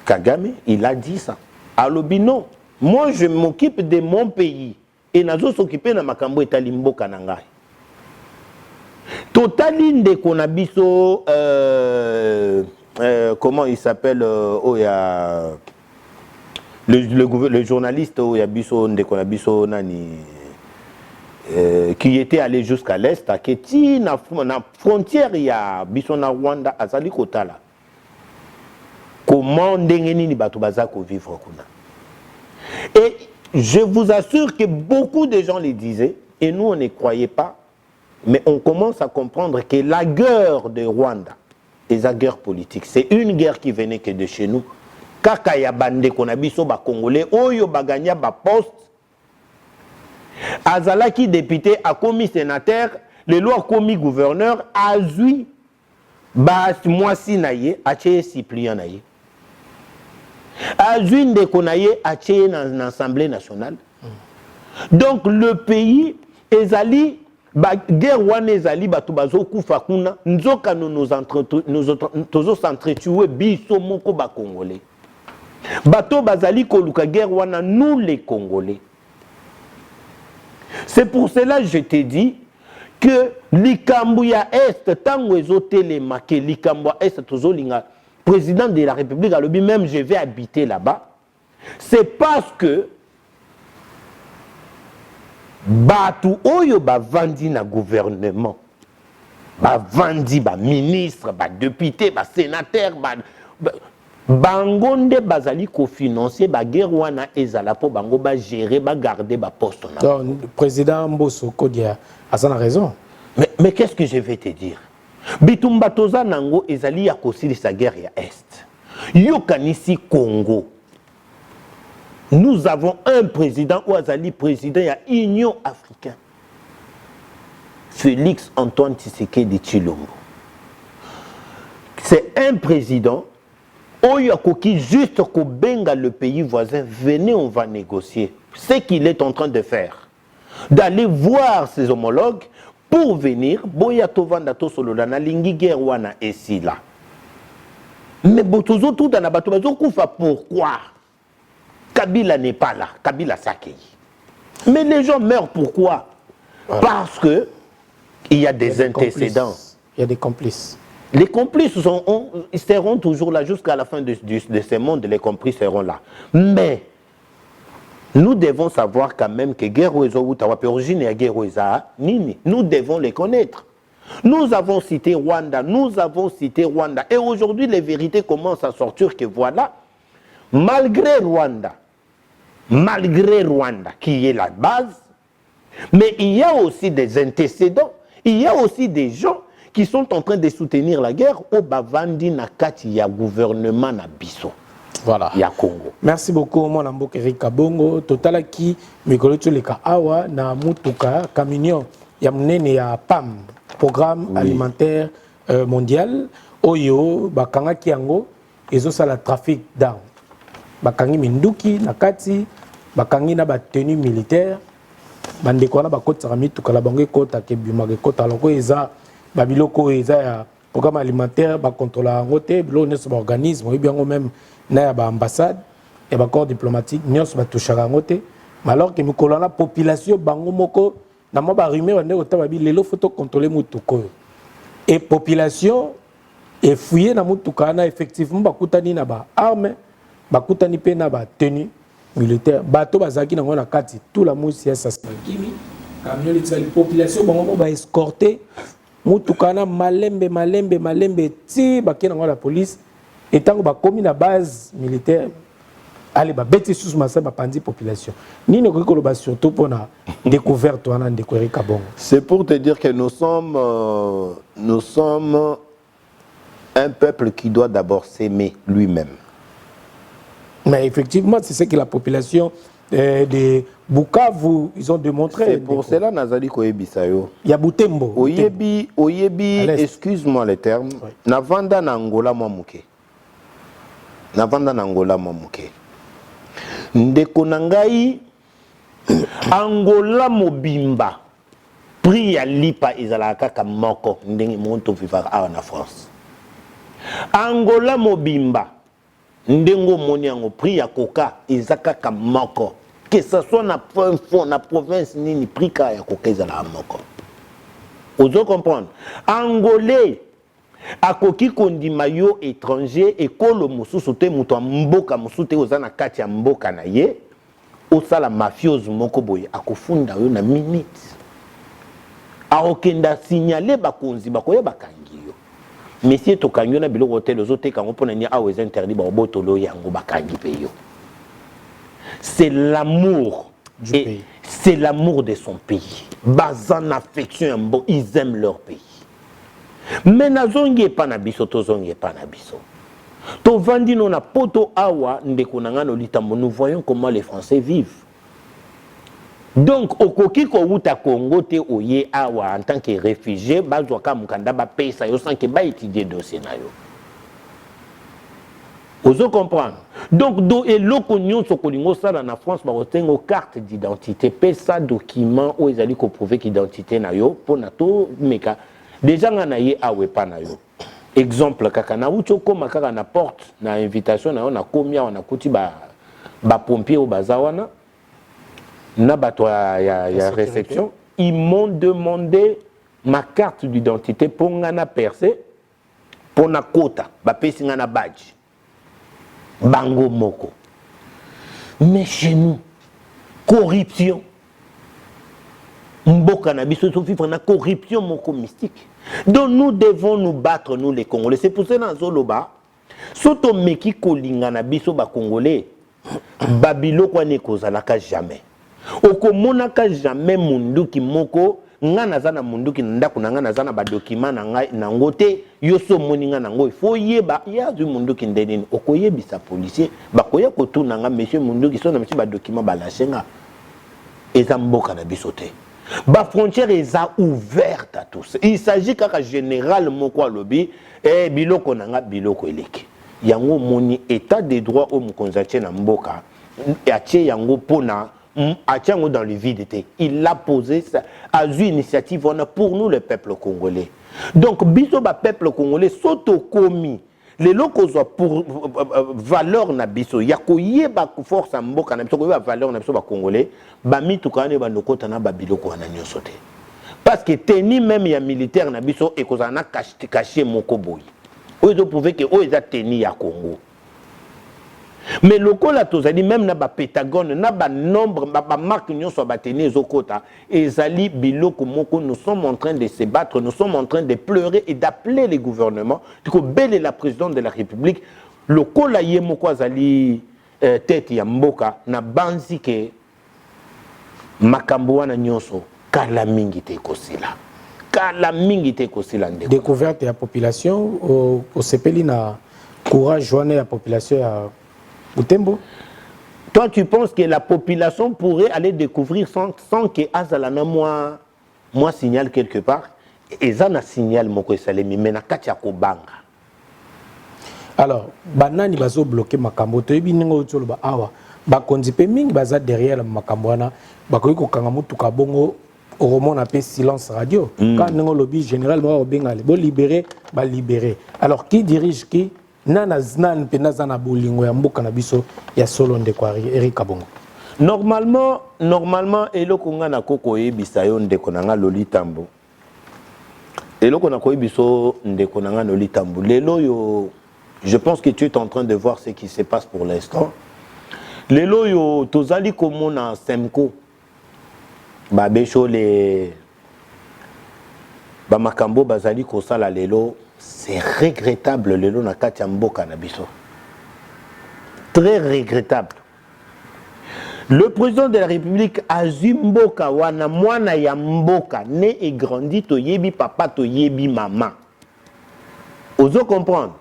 Kagame, il a dit ça. Alobino, moi je m'occupe de mon pays. Et nazo s'occuper na makambo etali mboka na ngai. Totali ndeko na biso comment il s'appelle le journaliste oya biso ndeko na biso nani qui était allé jusqu'à l'est à Keti na frontière ya biso na Rwanda azali kotala. Comment ndenge nini bato bazako vivre kuna. Et je vous assure que beaucoup de gens les disaient, et nous on ne croyait pas, mais on commence à comprendre que la guerre de Rwanda, et la guerre politique. C'est une guerre qui venait que de chez nous. Kaka ya bande qu'on a biso ba Congolais, oyo baganya ba poste. Azalaki député, a commis sénateur, le loi a commis gouverneur, a zui, ba moisi naye, a tché Cyprien naye. A zui ndeko naye, a tché dans l'Assemblée nationale. Donc le pays, ezali, ba guerre wana ezali, ba tubazo kufa kuna, nzoka nous s'entretuer biso moko ba Congolais. Bato bazali koluka guerre wana, nous les Congolais. C'est pour cela que je te dis que l'Ikambouya Est, tango ezotelema ke l'Ikambouya Est tozolinga, président de la République a lobby, même je vais habiter là-bas, c'est parce que batu oyo bavandi na gouvernement, bavandi ba ministre, ba député, ba sénateur, bangonde bazali ko financer ba guerre wana ezala po bango ba gérer ba garder ba poste na.
Donc le président Mbosso Kodia a ça raison.
Mais qu'est-ce que je vais te dire? Bitumba toza nango ezali ya kosilisa guerre ya Est. Yo kanisi Congo. Nous avons un président ou azali président ya Union africaine. Félix Antoine Tshisekedi Tshilombo. C'est un président Oyo Koki juste ko benga le pays voisin, venez, on va négocier. Ce qu'il est en train de faire, d'aller voir ses homologues pour venir, boya tovanda to solo na lingi guerre wana esi là. Mais botozo tout dans la batozo kufa pourquoi? Kabila n'est pas là, Kabila Sakei. Mais les gens meurent pourquoi? Voilà. Parce que il y a des antécédents.
Il y a des complices.
Les complices seront toujours là jusqu'à la fin de ce monde, les complices seront là. Mais nous devons savoir quand même que nous devons les connaître. Nous avons cité Rwanda, et aujourd'hui les vérités commencent à sortir que voilà, malgré Rwanda, qui est la base, mais il y a aussi des antécédents, il y a aussi des gens qui sont en train de soutenir la guerre au Bavandi Nakati, il y a gouvernement na biso.
Voilà.
Il y a Congo.
Merci beaucoup, mon ambo Erika Bongo. Total qui mikolo toleka awa na mutuka camion ya mnene ya PAM, Programme alimentaire mondial. Oyo bakanga kiango ezo sala trafic d'armes. Bakangi minduki nakati, bakangi na ba tenue militaire. Bande kona bakota mituka la bango kota ke bimage kota loko eza babiloko eza ya programme alimentaire ba contrôler ngote bilo ne so organisme et bien même na ba ambassade et ba corps diplomatique nyos ba touchaka ngote alors que mikolo na population bango moko na mo ba rumeur ne ota ba lelo photo contrôler mutuko et population et fouiller na mutuka na effectivement ba kutani na ba armes ba kutani pe na ba tenue militaire bato bazaki na ngona kati tout la mousse ya saskimi camion les population bango ba escorter mutukana malembe ti bakena ngala la police et tango ba komi na base militaire allez ba beti sous massa ba pandi population nini ko ko ba surtout pour na découverte wana découvrir Kabongo.
C'est pour te dire que nous sommes un peuple qui doit d'abord s'aimer lui-même.
Mais effectivement, c'est ce que la population de Bukavu, ils ont démontré.
C'est pour cela Nazali Koyebisayo.
Il y a Butembo.
Oyebi, excuse-moi le terme. Oui. Navanda Nangola Mamuke. Ndeko nangai Angola Mobimba. Pri ya lipa ezalaka ka moko ndenge monto vivara en France. Angola Mobimba. Ndengo moni yango prix ya coca ezaka ka moko que ce soit na fond na province nini prix ka ya coca ezala moko. Ozo comprendre angolais akoki kondima yo étranger ekolo mususu te muto mboka mususu te ozana kati ya mboka na ye osala mafioso moko boye akofunda yo na minute aokenda signaler bakonzi bakoye bakangi. Messieurs tokanyo na biloko hotel ozote kango pona ni awez interdit ba botolo yango bakangi peyo. C'est l'amour du pays. C'est l'amour de son pays. Basant affection, ils aiment leur pays.
Mais nazongi pas na biso tozongi pas na biso. To vandi no na poto awa ndeko na ngano litambo, nous voyons comment les Français vivent. Donc okoki ko uta Congo te oye awa en tant que réfugié bazwa ka mukanda ba pesa yo sans que ba étudier dossier na yo. Ozo comprendre. Donc do eloko nyonso kolingo sala na France ba otengo carte d'identité, pesa document o ezali ko prouver qu'identité na yo pona to meka déjà ngana ye awe pa na yo. Exemple kaka na ucho koma kaka na porte na invitation na yo na komia wana kuti ba pompier o bazawana na bato ya réception, ils m'ont demandé ma carte d'identité pour ngana percé pour na kota ba pesi ngana badge bango moko. Mais chez nous corruption mboka na biso to vivre na corruption moko mystique. Donc nous devons nous battre, nous les Congolais. C'est pour ça dans Zoloba soto meki kolinga na biso ba Congolais babilo kwa ne kozalaka jamais. Okomonaka jamais munduki moko ngana zana munduki ndako na ngana zana ba document na ngai na ngote yoso moninga na ngoi fo yeba ya zu munduki ndenini okoyebisa policier bakoya kotuna nga monsieur munduki so na misi ba document ba lachenga eza mboka na biso te. Ba frontière eza ouverte à tous. Il s'agit kaka général moko alobi biloko na nga biloko eleki. Yango moni état de droit au mukonzache na mboka atie yango pona atiango dans le vide. Il a posé ça, a eu initiative pour nous le peuple congolais. Donc biso ba peuple congolais soto komi les locaux pour valeur na biso ya koyeba ko force mboka na biso ko valeur na biso ba congolais ba mitukane ba lokota na ba biloko na nyoso te. Parce que teni même ya militaire na biso e kozana caché moko boy. Oyo prouver que o eza teni ya Congo. Mais le là tozali même na ba Pentagone na ba nombre ba marque nyonso ba teni ezokota ezali biloko moko. Nous sommes en train de se battre, nous sommes en train de pleurer et d'appeler les gouvernements que belle la présidente de la République le là yemoko azali tête ya mboka na banzi ke makambo wana nyonso kala mingi te kosila kala mingi te kosila ndeko.
Découverte ya population au sepeli na courage joine ya population ya Butembo.
Toi, tu penses que la population pourrait aller découvrir sans que Azalana moi signale quelque part et ça na signal moko salemi mais na kati ya kobanga.
Alors, banani bazo bloquer makambo to yebi ningo tsolo ba awa ba konzipe mingi baza derrière makambo wana bakoyi ko kanga mutuka bongo au appelle silence radio. Quand ningo lobby généralement au bengali bo libérer ba libérer. Alors qui dirige qui nana znan penazana bolingo ya mboka na biso ya solo ndeko Eric Kabongo.
Normalement eloko nga na koko yebisa yo ndeko nanga Lolitambo. Eloko na koyebiso ndeko nanga Lolitambo. Lelo yo je pense que tu es en train de voir ce qui se passe pour l'instant. Lelo yo tozali komona Semko. Ba becho les ba makambo bazali ko sala lelo. C'est regrettable lelo na kati ya mboka na biso. Très regrettable. Le président de la République azwi mboka wana mwana ya mboka né et grandi to yebi papa to yebi mama. Ozo comprendre.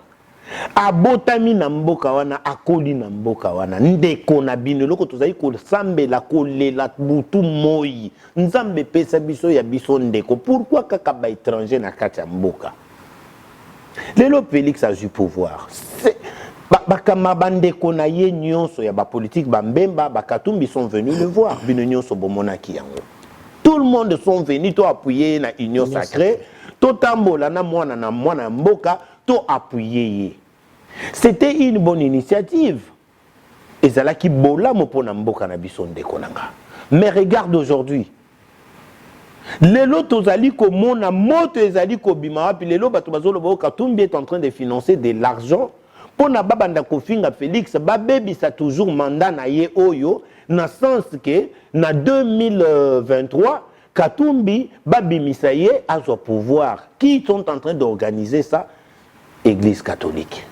Abotami na mboka wana akoli na mboka wana ndeko na bino loko tozali ko sambela kolela butu moi. Nzambe pesa biso ya biso ndeko. Pourquoi kaka ba étranger na kati ya mboka? Lelo Félix a eu pouvoir. Bakama bandeko na ye nyonso ya ba politique bambemba bakatumbi sont venus le voir. Bino nyonso bomonaki yango. Tout le monde sont venus to appuyer na union sacrée, to tambola na mwana mboka, to appuyer ye. C'était une bonne initiative. Ezalaki bola mo pona mboka na biso ndeko nanga. Mais regarde aujourd'hui. Lelo tozali komona moto ezali kobima wapi lelo bato bazolo ba Katumbi est en train de financer de l'argent pour na babanda kofinga Félix babebisa toujours mandat na ye oyo na sens que na 2023 Katumbi babimisa ye azwa pouvoir qui sont en train d'organiser ça Église catholique.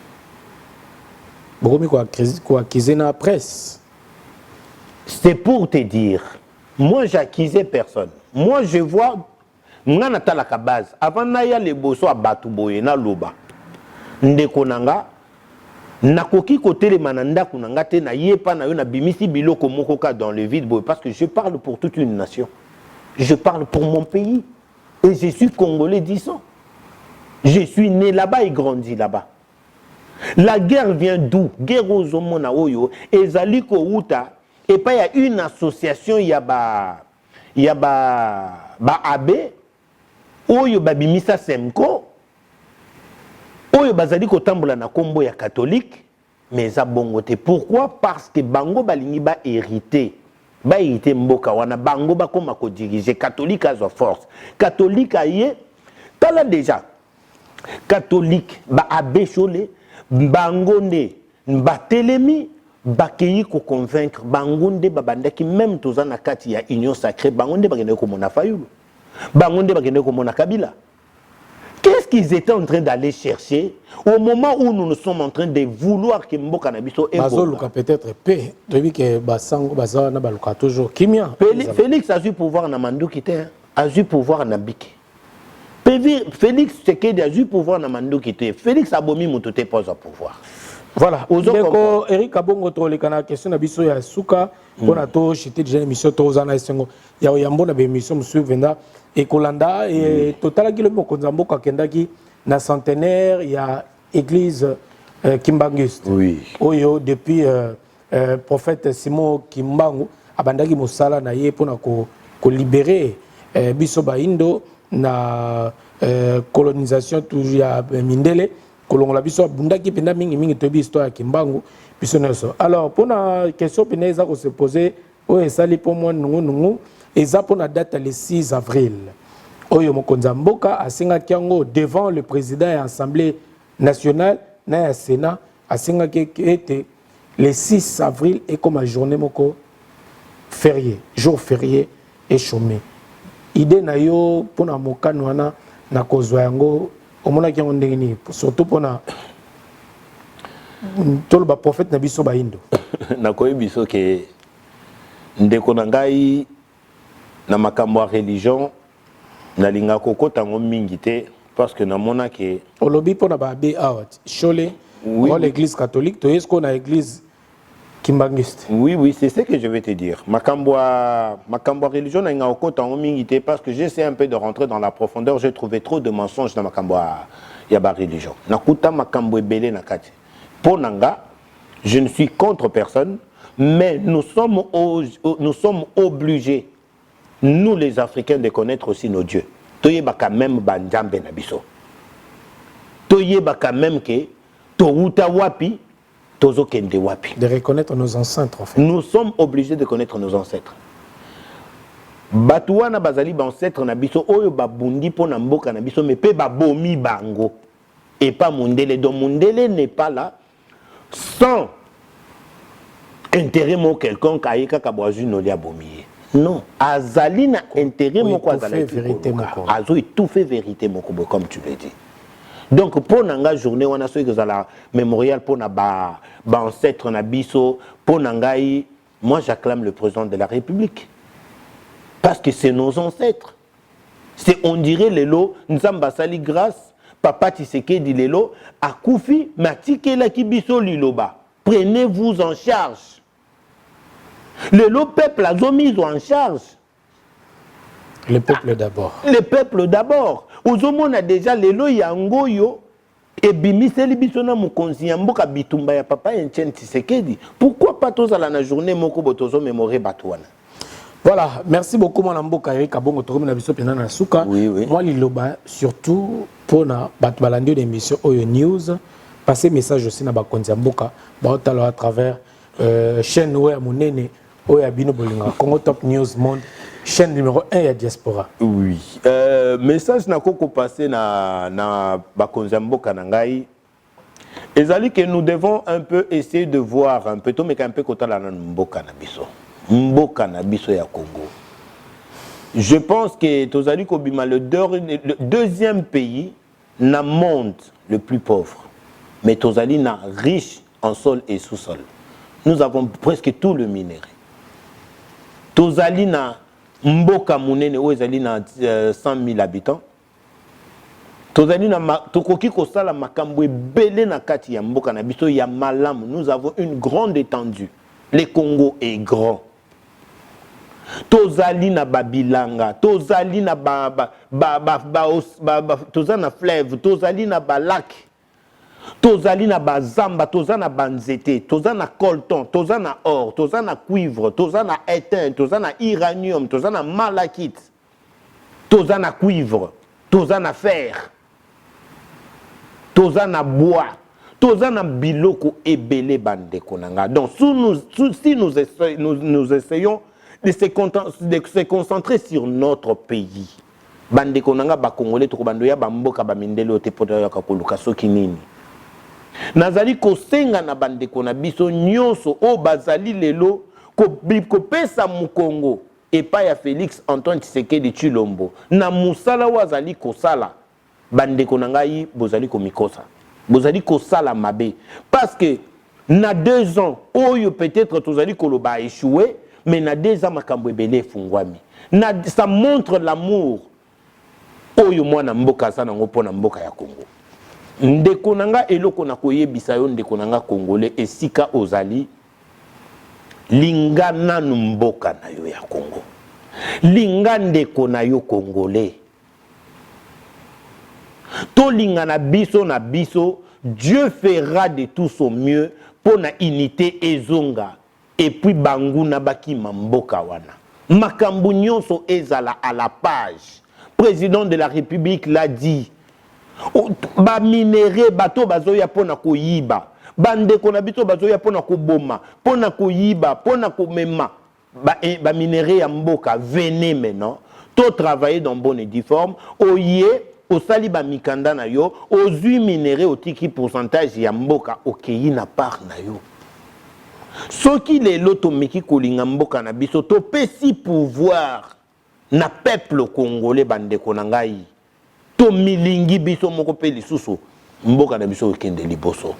Bokomi ko accuser na presse.
C'est pour te dire moi j'accusais personne. Moi, je vois nga natalaka base avant naya liboso ya bato boye naloba ndeko nanga nakoki kotelema na ndako na nga te na ye pa na yo na bimisi biloko moko ka dans le vide boye parce que je parle pour toute une nation, je parle pour mon pays et je suis congolais 10 ans, je suis né là-bas et grandi là-bas. La guerre vient d'où? Guerre aux hommes oyo ezali ko uta et pas il y a une association il y a ba abe oyo babimisa semko oyo bazali ko tambola na kombo ya catholique mais za bongote. Pourquoi? Parce que bango balingi ba hérité mboka wana bango ba koma ko diriger catholique a force catholique aye tala déjà catholique ba abe chole bango nde batelemi bakei ko convaincre bango nde babandaki même toza na kati ya union sacrée bango nde bakende ko mona Fayulu bango nde bakende ko mona Kabila. Qu'est-ce qu'ils étaient en train d'aller chercher au moment où nous sommes en train de vouloir que mboka na biso
bazoluka peut-être paix debi que basango baza na baluka toujours kimia
Félix a eu pouvoir na Manduki te a eu pouvoir na Biki. Félix Tshisekedi a eu pouvoir na Manduki te. Félix abomi moto te pose au pouvoir.
Voilà. Donc Eric Abongo to le kana question na biso ya suka pona to j'étais déjà émission to zana esengo ya yambo na émission monsieur venda et Kolanda et total ki le mokonza mboka kendaki na centenaire ya église Kimbanguiste.
Oui.
Oyo depuis prophète Simon Kimbangu abandaki mosala na ye pona ko libérer biso baindo na colonisation toujours ya Mindele kolongola biso bundaki penda mingi to bi histoire ya Kimbangu biso neso. Alors pour la question pena eza ko se poser o esali pour moi nungu eza pour la date le 6 avril oyo mokonza mboka asingaki yango devant le président et l'Assemblée nationale na ya Sénat asingaki était le 6 avril et comme une journée moko férié, jour férié et chômé. Idée na yo pour na mokano wana na kozwa yango omonaki yango ndenge nini surtout pour na tolo ba prophète na biso ba indo
na koyi biso ke ndeko na ngai na makambo ya religion na linga kokota ngo mingi te parce que na mona ke
olobi pour na ba be out chole
oui,
dans l'église catholique to est-ce qu'on a église Kimbanguiste.
Oui, c'est ce que je vais te dire. Makambo religion na nga okota ngo mingi te parce que j'essaie un peu de rentrer dans la profondeur, j'ai trouvé trop de mensonges dans makambo ya ba religion. Nakuta makambo ebele na kati. Ponanga, je ne suis contre personne, mais nous sommes obligés, nous les Africains, de connaître aussi nos dieux. Toyebaka même banjambe na biso. Toyebaka même ke touta wapi, tozokende wapi.
De reconnaître nos ancêtres en fait.
Nous sommes obligés de connaître nos ancêtres. Batuana bazali ba ancêtre na biso oyo babundi pona mboka na biso mais pe babomi bango et pas Mundele. Donc Mundele n'est pas là sans intérêt mo quelconque ayeka kabwazu no lia bomiye. Non, azali na intérêt mo kwa azali
vérité moko.
Azo tout fait vérité moko comme tu le dis. Donc pour nanga journée wana so que la mémorial pour na ba ancêtre na biso pour nangai moi j'acclame le président de la République parce que c'est nos ancêtres. C'est on dirait lelo nzamba sali grâce papa Tshisekedi lelo akufi matikela ki biso liloba. Prenez-vous en charge. Lelo peuple a mis en charge.
Le peuple d'abord.
Le peuple d'abord. Ozomona déjà lelo yango yo ebimiseli biso na mokonzi ya mboka bitumba ya papa Etienne Tshisekedi. Pourquoi pas tozala na journée moko botozo mémorer batwana?
Voilà, merci beaucoup mon mboka Eric Abongo tokomi na biso pena na suka.
Oui.
Moi liloba surtout pour na batbalandi d'émission Oyo News passer message aussi na bakonzi ya mboka ba otalo à travers chaîne Oyo Monene Oyo Bino Bolinga Congo Top News Monde chaîne numéro 1 ya diaspora.
Oui. Message na koko passé na bakonzi ya mboka na ngai. Ezali que nous devons un peu essayer de voir un peu mais un peu kotala na mboka na biso. Mboka na biso ya Congo. Je pense que tozali kobima le deuxième pays na monde le plus pauvre. Mais tozali na riche en sol et sous-sol. Nous avons presque tout le minerai. Tozali na mboka munene oyo ezali na 100 000 habitants tozali na tokoki kosala makambo ebele na kati ya mboka na biso ya malamu. Nous avons une grande étendue. Le Congo est grand. Tozali na babilanga, tozali na tozali na fleuve, tozali na lac, tozali na bazamba, tozali na banzete, tozali na coltan, tozali na or, tozali na cuivre, tozali na étain, tozali na uranium, tozali na malachite, tozali na cuivre, tozali na fer, tozali na bois, tozali na biloko ebele bandeko nanga. Donc si nous essayons de se concentrer sur notre pays. Bande konanga ba Congolais to bando ya bamboka ba mindele ote poto ya kakoluka soki nini. Nazali ko senga na bande kona biso nyonso o bazali lelo ko pesa mu Congo et pas ya Félix Antoine Tshisekedi Tshilombo. Na musala wazali ko sala bande konanga yi bozali ko mikosa. Bozali ko sala mabe parce que na 2 ans oyo peut-être tozali ko loba échoué. Mais na 2 ans makambo ebele fungwami. Ça montre l'amour oyo mwana mboka sana ngo pona mboka ya Congo. Ndeko nanga eloko na koyebisa yo ndeko nanga Congolais esika ozali linga nanu mboka na yo ya Congo. Linga ndeko na yo Congolais. To linga na biso, Dieu fera de tout son mieux pour na unité ezonga. Et puis banguna baki mamboka wana. Makambu nyonso ezala à la page. Président de la République l'a dit. Ba minéré bato bazoya pona koyiba. Bande kona bito bazoya pona koboma, pona koyiba, pona komema. Ba minéré ya mboka venez maintenant. To travailler dans bonne et due forme. Oye au sali ba mikanda na yo, aux 8 minéré au tiki pourcentage ya mboka okeyi na part na yo. Soki les lotomiki kolinga mboka na biso to pesi pouvoir na peuple congolais bande konangai to milingi biso moko pe lisusu mboka na biso kende liboso.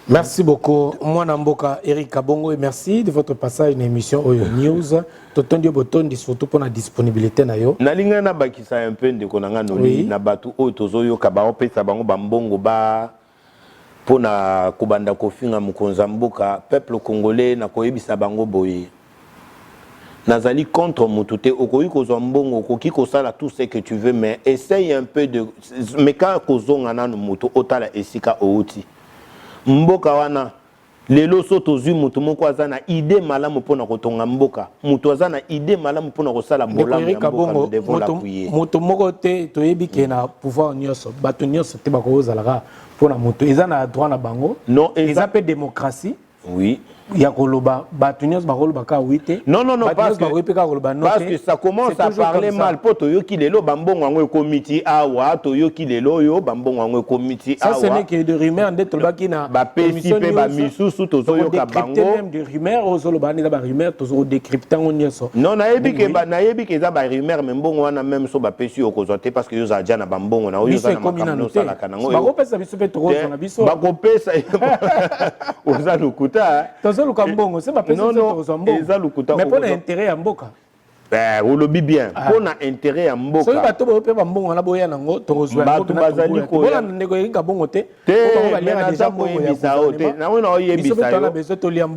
Merci beaucoup mwana mboka Eric Kabongo et merci de votre passage dans l'émission Oyo News. Totondi botondi surtout pour la disponibilité na yo.
Na linga na bakisa un peu de konanga noli na batu oyo tozoyo ka ba pesa bango bambongo ba pona kubanda kofinga mukonza mboka peuple congolais na koyebisa bango boye nazali contre mutute okoyi kozwa mbongo okoki kosala tout ce que tu veux mais essaye un peu de mais quand kozonga nanu muto otala esika outi mboka wana lelo soto zui mutu moko azana idée malamu pona kotonga mboka mutu azana idée malamu pona kosala bolamu ya mboka nous devons l'appuyer
mutu moko te toyebi ke na pouvoir nyonso bato nyonso te bakozalaka pour la moto ils ont droit na bango
non
ils appellent démocratie
oui
ya koloba batunios bakolo baka wite
non parce que ça commence à parler mal poto yoki lelo bambongo ngo comité awa to yoki lelo yo bambongo ngo comité awa
ça ce n'est que de rumeurs nde tolobaki na
ba pesipe ba misusu tozo yoka bango
même de rumeurs ozoloba ni ba rumeurs tozo décrypter nyonso
non nayebi ke za ba rumeurs mais mbongo wana même so ba pesi okozote parce que yo za jana bambongo na yo za na makamno sala kanango
ba kopesa biso pe tozo na biso
ba kopesa oza lukuta
Luka mbongo c'est pas possible mais pour l'intérêt ya mboka
on le dit bien pour l'intérêt ya mboka
so bato ba pe mbongo na boya nango tozwa
bato bazali ko
bona ndeko yinga bongo te
ko ba lera déjà mbongo ya te na wana oyebisa yo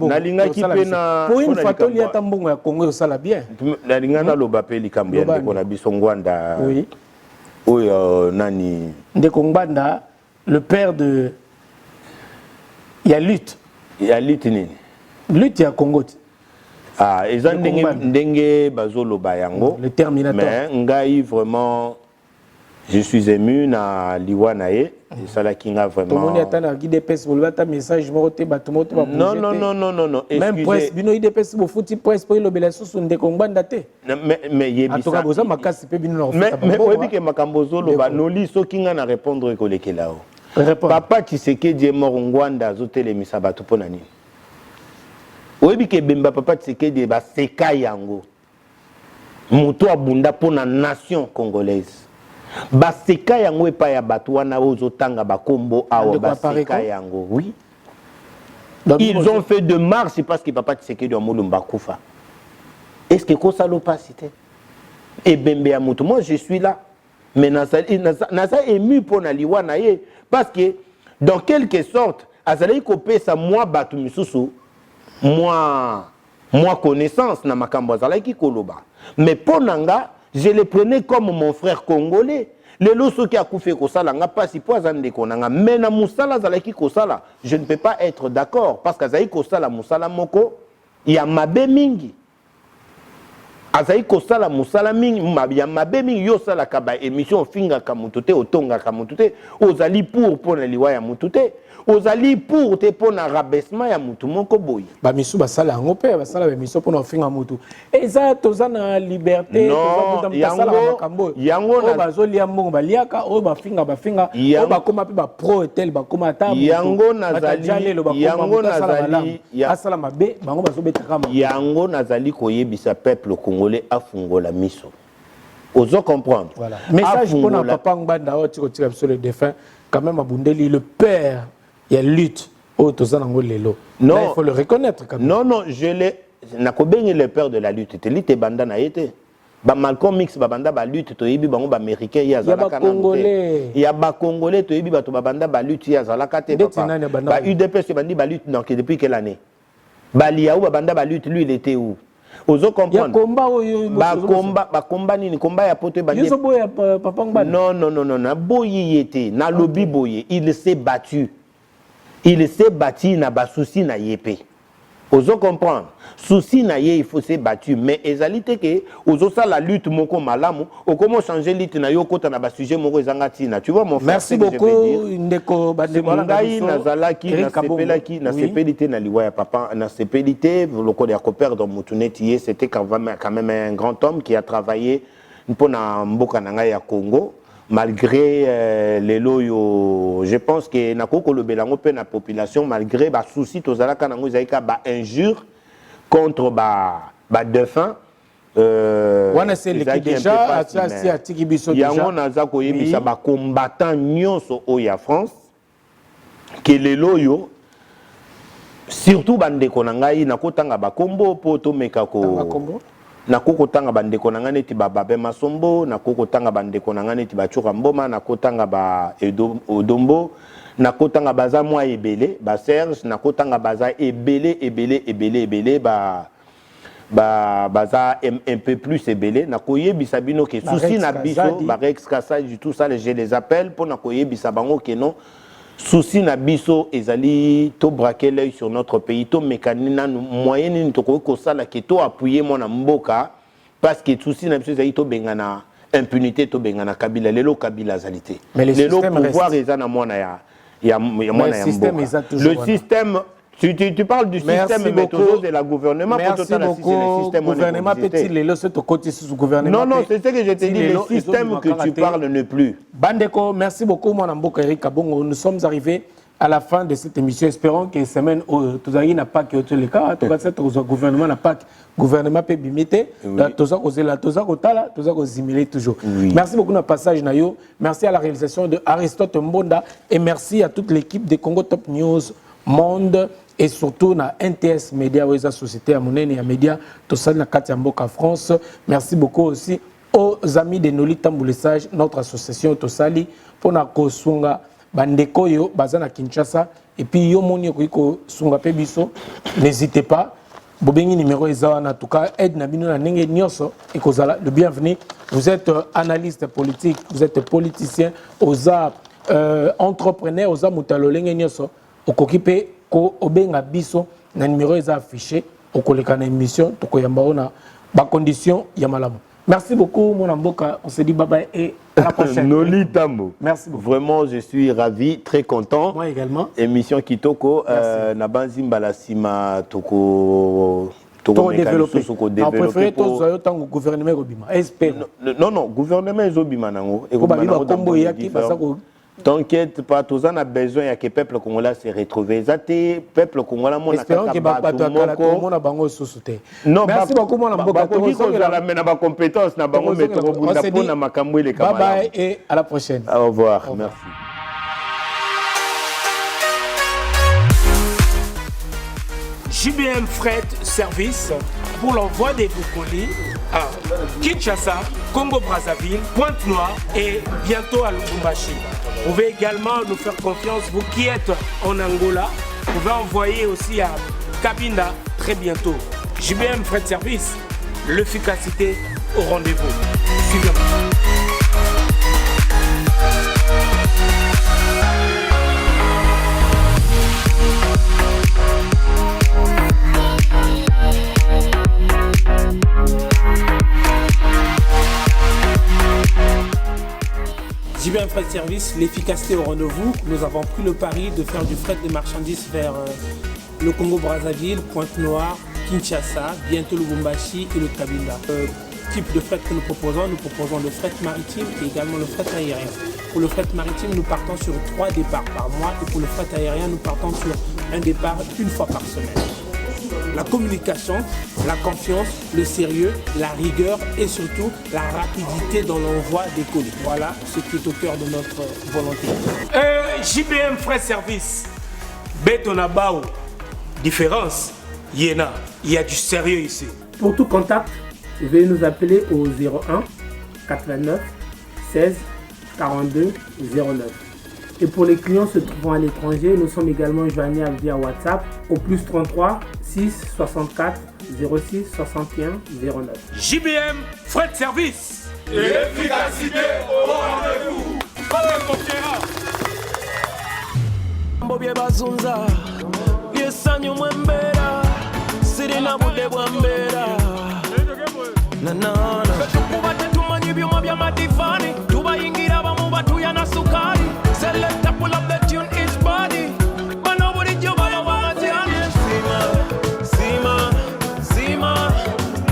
na linga ki pe na
pour une fois to lia ta mbongo ya Congo sala bien
na linga na loba pe likambo ya ndeko na biso ngwanda oui oyo nani
ndeko ngwanda le père de il y a lutte
nini
lutte ya Congo.
Ah, ils ont ndenge bazolo bayango.
Le terminateur.
Mais ngai vraiment je suis ému na liwanae et ça la kinga vraiment.
Tout le monde attend à IDPS pour le message moté batomoto ba.
Non.
Même presse bino IDPS bo futi presse pour le belaso son de kombanda te.
Mais yebisa.
En tout cas boza makasi pe bino na
fait. Mais oyebi ke makambo zolo ba noli so kinga na répondre ko lekelao. Papa Tshisekedi est mort Ngwanda zotelemisa bato pona nini. Oyebi ke bemba papa Tshisekedi ba seka yango muto abunda pona nation congolaise ba seka yango epa ya bato wana ozotanga bakombo awa ba seka yango oui ils ont fait de marche parce que papa Tshisekedi amulumba kufa est-ce que ko salo pasité Et Bembe à Moutou, moi je suis là. Mais Nasa ému pour Naliwa Naye. Parce que, dans quelque sorte, Azalaï Kopé, ça, moi, Batumisusu, moi connaissance, na makambo Azalaï Koloba. Mais pour Nanga, je le prenais comme mon frère congolais. Les losos qui a coupé Kosala, n'a pas si poison de Konanga. Mais na Moussala Zalaï Kosala, je ne peux pas être d'accord. Parce qu'Azalaï Kosala, Moussala Moko, il y a Mabé Mingi. Azai kosala musala mingi ya mabe mingi yo sala kaba émission finga kamutute otonga kamutute ozali pour na liwa ya mutute ozali pour te pona rabaissement ya mutu moko boy
ba misu basala ngo pe basala ba misu pona finga mutu eza tozana liberté
yango
na bazoli ya mbongo baliaka o ba finga o ba koma pe ba pro etel ba koma ta
yango nazali
asala mabe bango bazobeta kama
yango nazali koyebisa peuple congolais afungola miso ozo comprendre
voilà message pour na papa Ngbanda o tiko tira sur le défunt quand même abundeli le père il y a lutte au tozana ngo lelo non il faut le reconnaître quand même
non je l'ai nakobenge le père de la lutte te lite banda na yete ba Malcolm X ba banda ba lutte to yibi bango ba américain ya zalaka na
congolais
ya ba congolais to yibi ba to ba banda ba lutte ya zalaka te papa ba UDPS bandi ba lutte donc depuis quelle année Balia ou ba banda ba lutte lui il était où ozo comprendre ba combat nini combat ya poto ba
papa Ngbanda
non na boyi yete na lobby boye il s'est battu na ba souci na yepé ozo comprendre souci na ye il faut se battu mais ezalité que ozo ça la lutte moko malamu o comment changer lutte na yo kota na ba sujet moko ezanga tina tu vois mon frère
merci beaucoup ndeko bandemala
nazalaki na sepelité na liwa ya papa na sepelité le code ya copère dans mutuneti c'était quand même un grand homme qui a travaillé pour na mboka na ngai ya Congo malgré les loyaux, je pense que na koko le belango pe na population malgré ba souci tozalaka nango zaika ba injure contre ba défunt
wana c'est le déjà atiki biso déjà
yango naza ko yebisa ba combattant nyonso o ya France que les loyaux surtout bande konangai na kotanga ba kombo poto mekako nakoko tanga bandeko nanga neti babe masombo nakoko tanga bandeko nanga neti bachuka mboma nakotanga ba odombo nakotanga baza mwa ebele ba Serge nakotanga baza ebele baza un peu plus ebele nakoyebisa bino ke souci na biso ba Rex Kassadi tout ça je les appelle pour nakoyebisa bango ke non souci na biso ezali to braquer l'œil sur notre pays to mekanina moyen ni to ko sala ke to appuyer mon mboka parce que souci na biso ezali to bengana impunité to bengana kabila lelo kabila zalité lelo pouvoir ezana mona ya mona ya mboka le système tu parles du système méthode de la gouvernement pour total le système
gouvernement petit lelo c'est au côté sous gouvernement
non c'est ce que je te dis le système que tu parles ne plus
Bandeko merci beaucoup mon Mboka Eric Kabongo nous sommes arrivés à la fin de cette émission espérons que semaine tozali na pas que le cas tout cas cette gouvernement n'a pas gouvernement peut bimiter toza kozela toza kotala toza kozimiler toujours merci beaucoup na passage na yo merci à la réalisation de Aristote Mbonda et merci à toute l'équipe de Congo Top News Monde et surtout na NTS Media ou la société à monene ya média to sali na kati ya mboka France merci beaucoup aussi aux amis de Noli Tamboulessage notre association to sali pour na kosunga bandeko yo bazana Kinshasa et puis yo moni ko sunga pe biso n'hésitez pas bobengi numéro ezawa en tout cas aide na bino na ndenge nyonso et kozala le bienvenu vous êtes analyste politique vous êtes politicien oza entrepreneur oza mutalolenge nyonso okokipe ko obenga biso na numéro eza affiché okoleka na émission tokoyamba ona ba condition ya malamu merci beaucoup mon Mboka on se dit bye bye et à la prochaine
Noli Tambo
merci beaucoup
vraiment je suis ravi très content
moi également
émission Kitoko na banzimba la sima toko
développer on préfère tous autant gouvernement robima espère
non gouvernement ezobima nango
et ko kombo yaki basako
t'inquiète pas, tous on a besoin que le peuple congolais se retrouve. Le peuple congolais, mon
espérons que non, merci beaucoup, mon Mboka.
La compétence, na bango métro bunda pona makambo le kamala.
Bye bye et à la prochaine.
Au revoir, merci.
JBM Fret Service pour l'envoi de vos colis à Kinshasa, Congo-Brazzaville, Pointe-Noire et bientôt à Lubumbashi. Vous pouvez également nous faire confiance, vous qui êtes en Angola, vous pouvez envoyer aussi à Cabinda très bientôt. JBM Frais de Service, l'efficacité au rendez-vous. Suivez-moi. JBM Frais de Service, l'efficacité au rendez-vous. Nous avons pris le pari de faire du fret de marchandises vers le Congo-Brazzaville, Pointe-Noire, Kinshasa, bientôt Lubumbashi et le Cabinda. Le type de fret que nous proposons le fret maritime et également le fret aérien. Pour le fret maritime, nous partons sur 3 départs par mois et pour le fret aérien, nous partons sur un départ une fois par semaine. La communication, la confiance, le sérieux, la rigueur et surtout la rapidité dans l'envoi des colis. Voilà ce qui est au cœur de notre volonté. JBM Frais de Service, Betonabao, différence, Yéna, il y a du sérieux ici. Pour tout contact, veuillez nous appeler au 01 89 16 42 09. Et pour les clients se trouvant à l'étranger, nous sommes également joignables via WhatsApp au plus 33 6 64 06 61 09. JBM Frais de Service. Et l'efficacité au rendez-vous.
Mbobye bazunza yesanyu mwembera sirina budde bwambera nanana tukuba tetumanyi byuma bya madivani tubayingira bamu batuya na sukari selecta pull up the tune each body bano bulijjo baba bamajani sima sima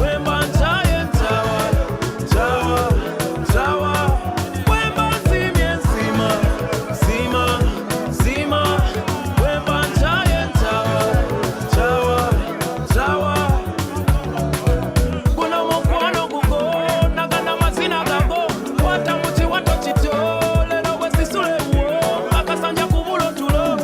wemba ntaye ntawa tawa tawa wemba simye sima sima sima wemba ntaye ntawa tawa tawa kuna mokwano gugo nagana mazina gago wata muti wato chito lero wesisule uo akasanja kubulo tulo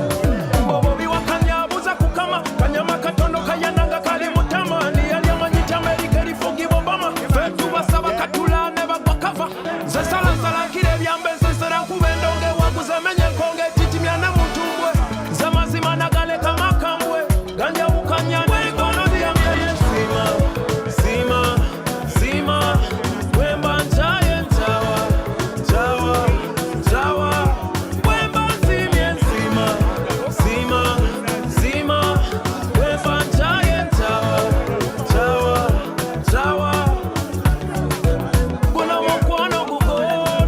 bobo biwakanya buza kukama kanyama katondo kayananga kali mutamani yaliamanyita Amerika lifungi bombama fetu basaba katula neba gwakava zesala sala kile byambe zesera kubendonge wakuzemenye konge titimyana mutumbwe zamazima nagale kama kambwe ganja ukanya negono byamye sima sima sima wemba ntaye ntawa tawa tawa wemba simye sima sima sima wemba ntaye ntawa tawa tawa kuna mokwano gugo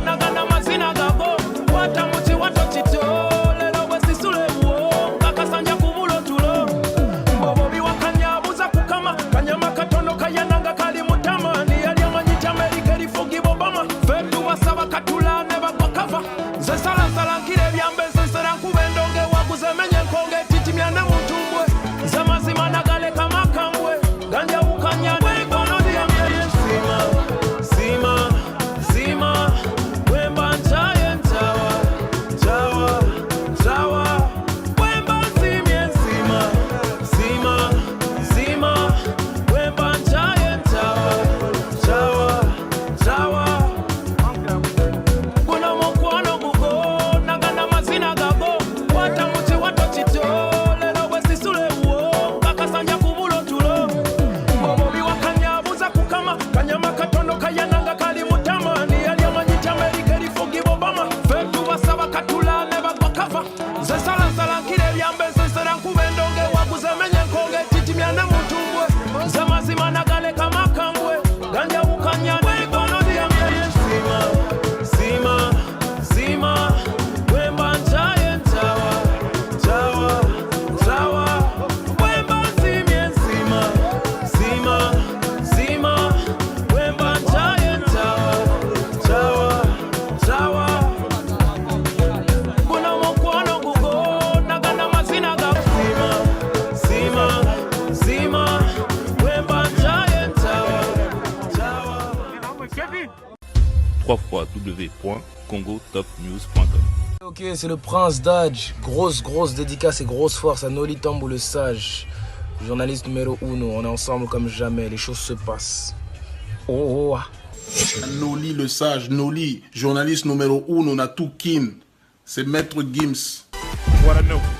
nagana mazina gago wata muti wato chito lero wesisule uo kakasanja kubulo tulo bobo biwakanya buza kukama kanyama katondo kayananga kali mutamani yaliamanyita Amerika lifungi bombama fetu basaba katula neba gwakava zesala sala nkire byambe zesera kubendonge wakuzemenye konge titimyana mutumbwe zamazima nagale kama kambwe ganja ukanya negono byamye sima sima sima wemba ntaye ntawa tawa tawa wemba simye sima sima sima wemba ntaye ntawa tawa tawa kuna mokwano gugo nagana mazina gago wata muti wato chito lero wesisule uo kakasanja kubulo tulo bobo biwakanya buza kukama kanyama katondo kayananga kali mutamani yaliamanyita Amerika lifungi bombama fetu basaba katula neba gwakava zesala sala nkire byambe zesera nkubendonge wakuzemenye konge titimyana mutumbwe zamazima nagale kama kambwe ganja ukanya negono byamye sima sima sima wemba ntaye ntawa tawa tawa wemba simye sima sima sima wemba ntaye ntawa tawa tawa kuna mokwano gugo nagana mazina ga sima sima sima wemba ntaye ntawa tawa
www.congotopnews.com.
Ok, c'est le Prince Dodge. Grosse dédicace et grosse force à Noli Tambo le Sage. Journaliste numéro 1, on est ensemble comme jamais, les choses se passent. oa.
Noli le sage, Noli, journaliste numéro 1 na tout kin, c'est Maître Gims.
What I know.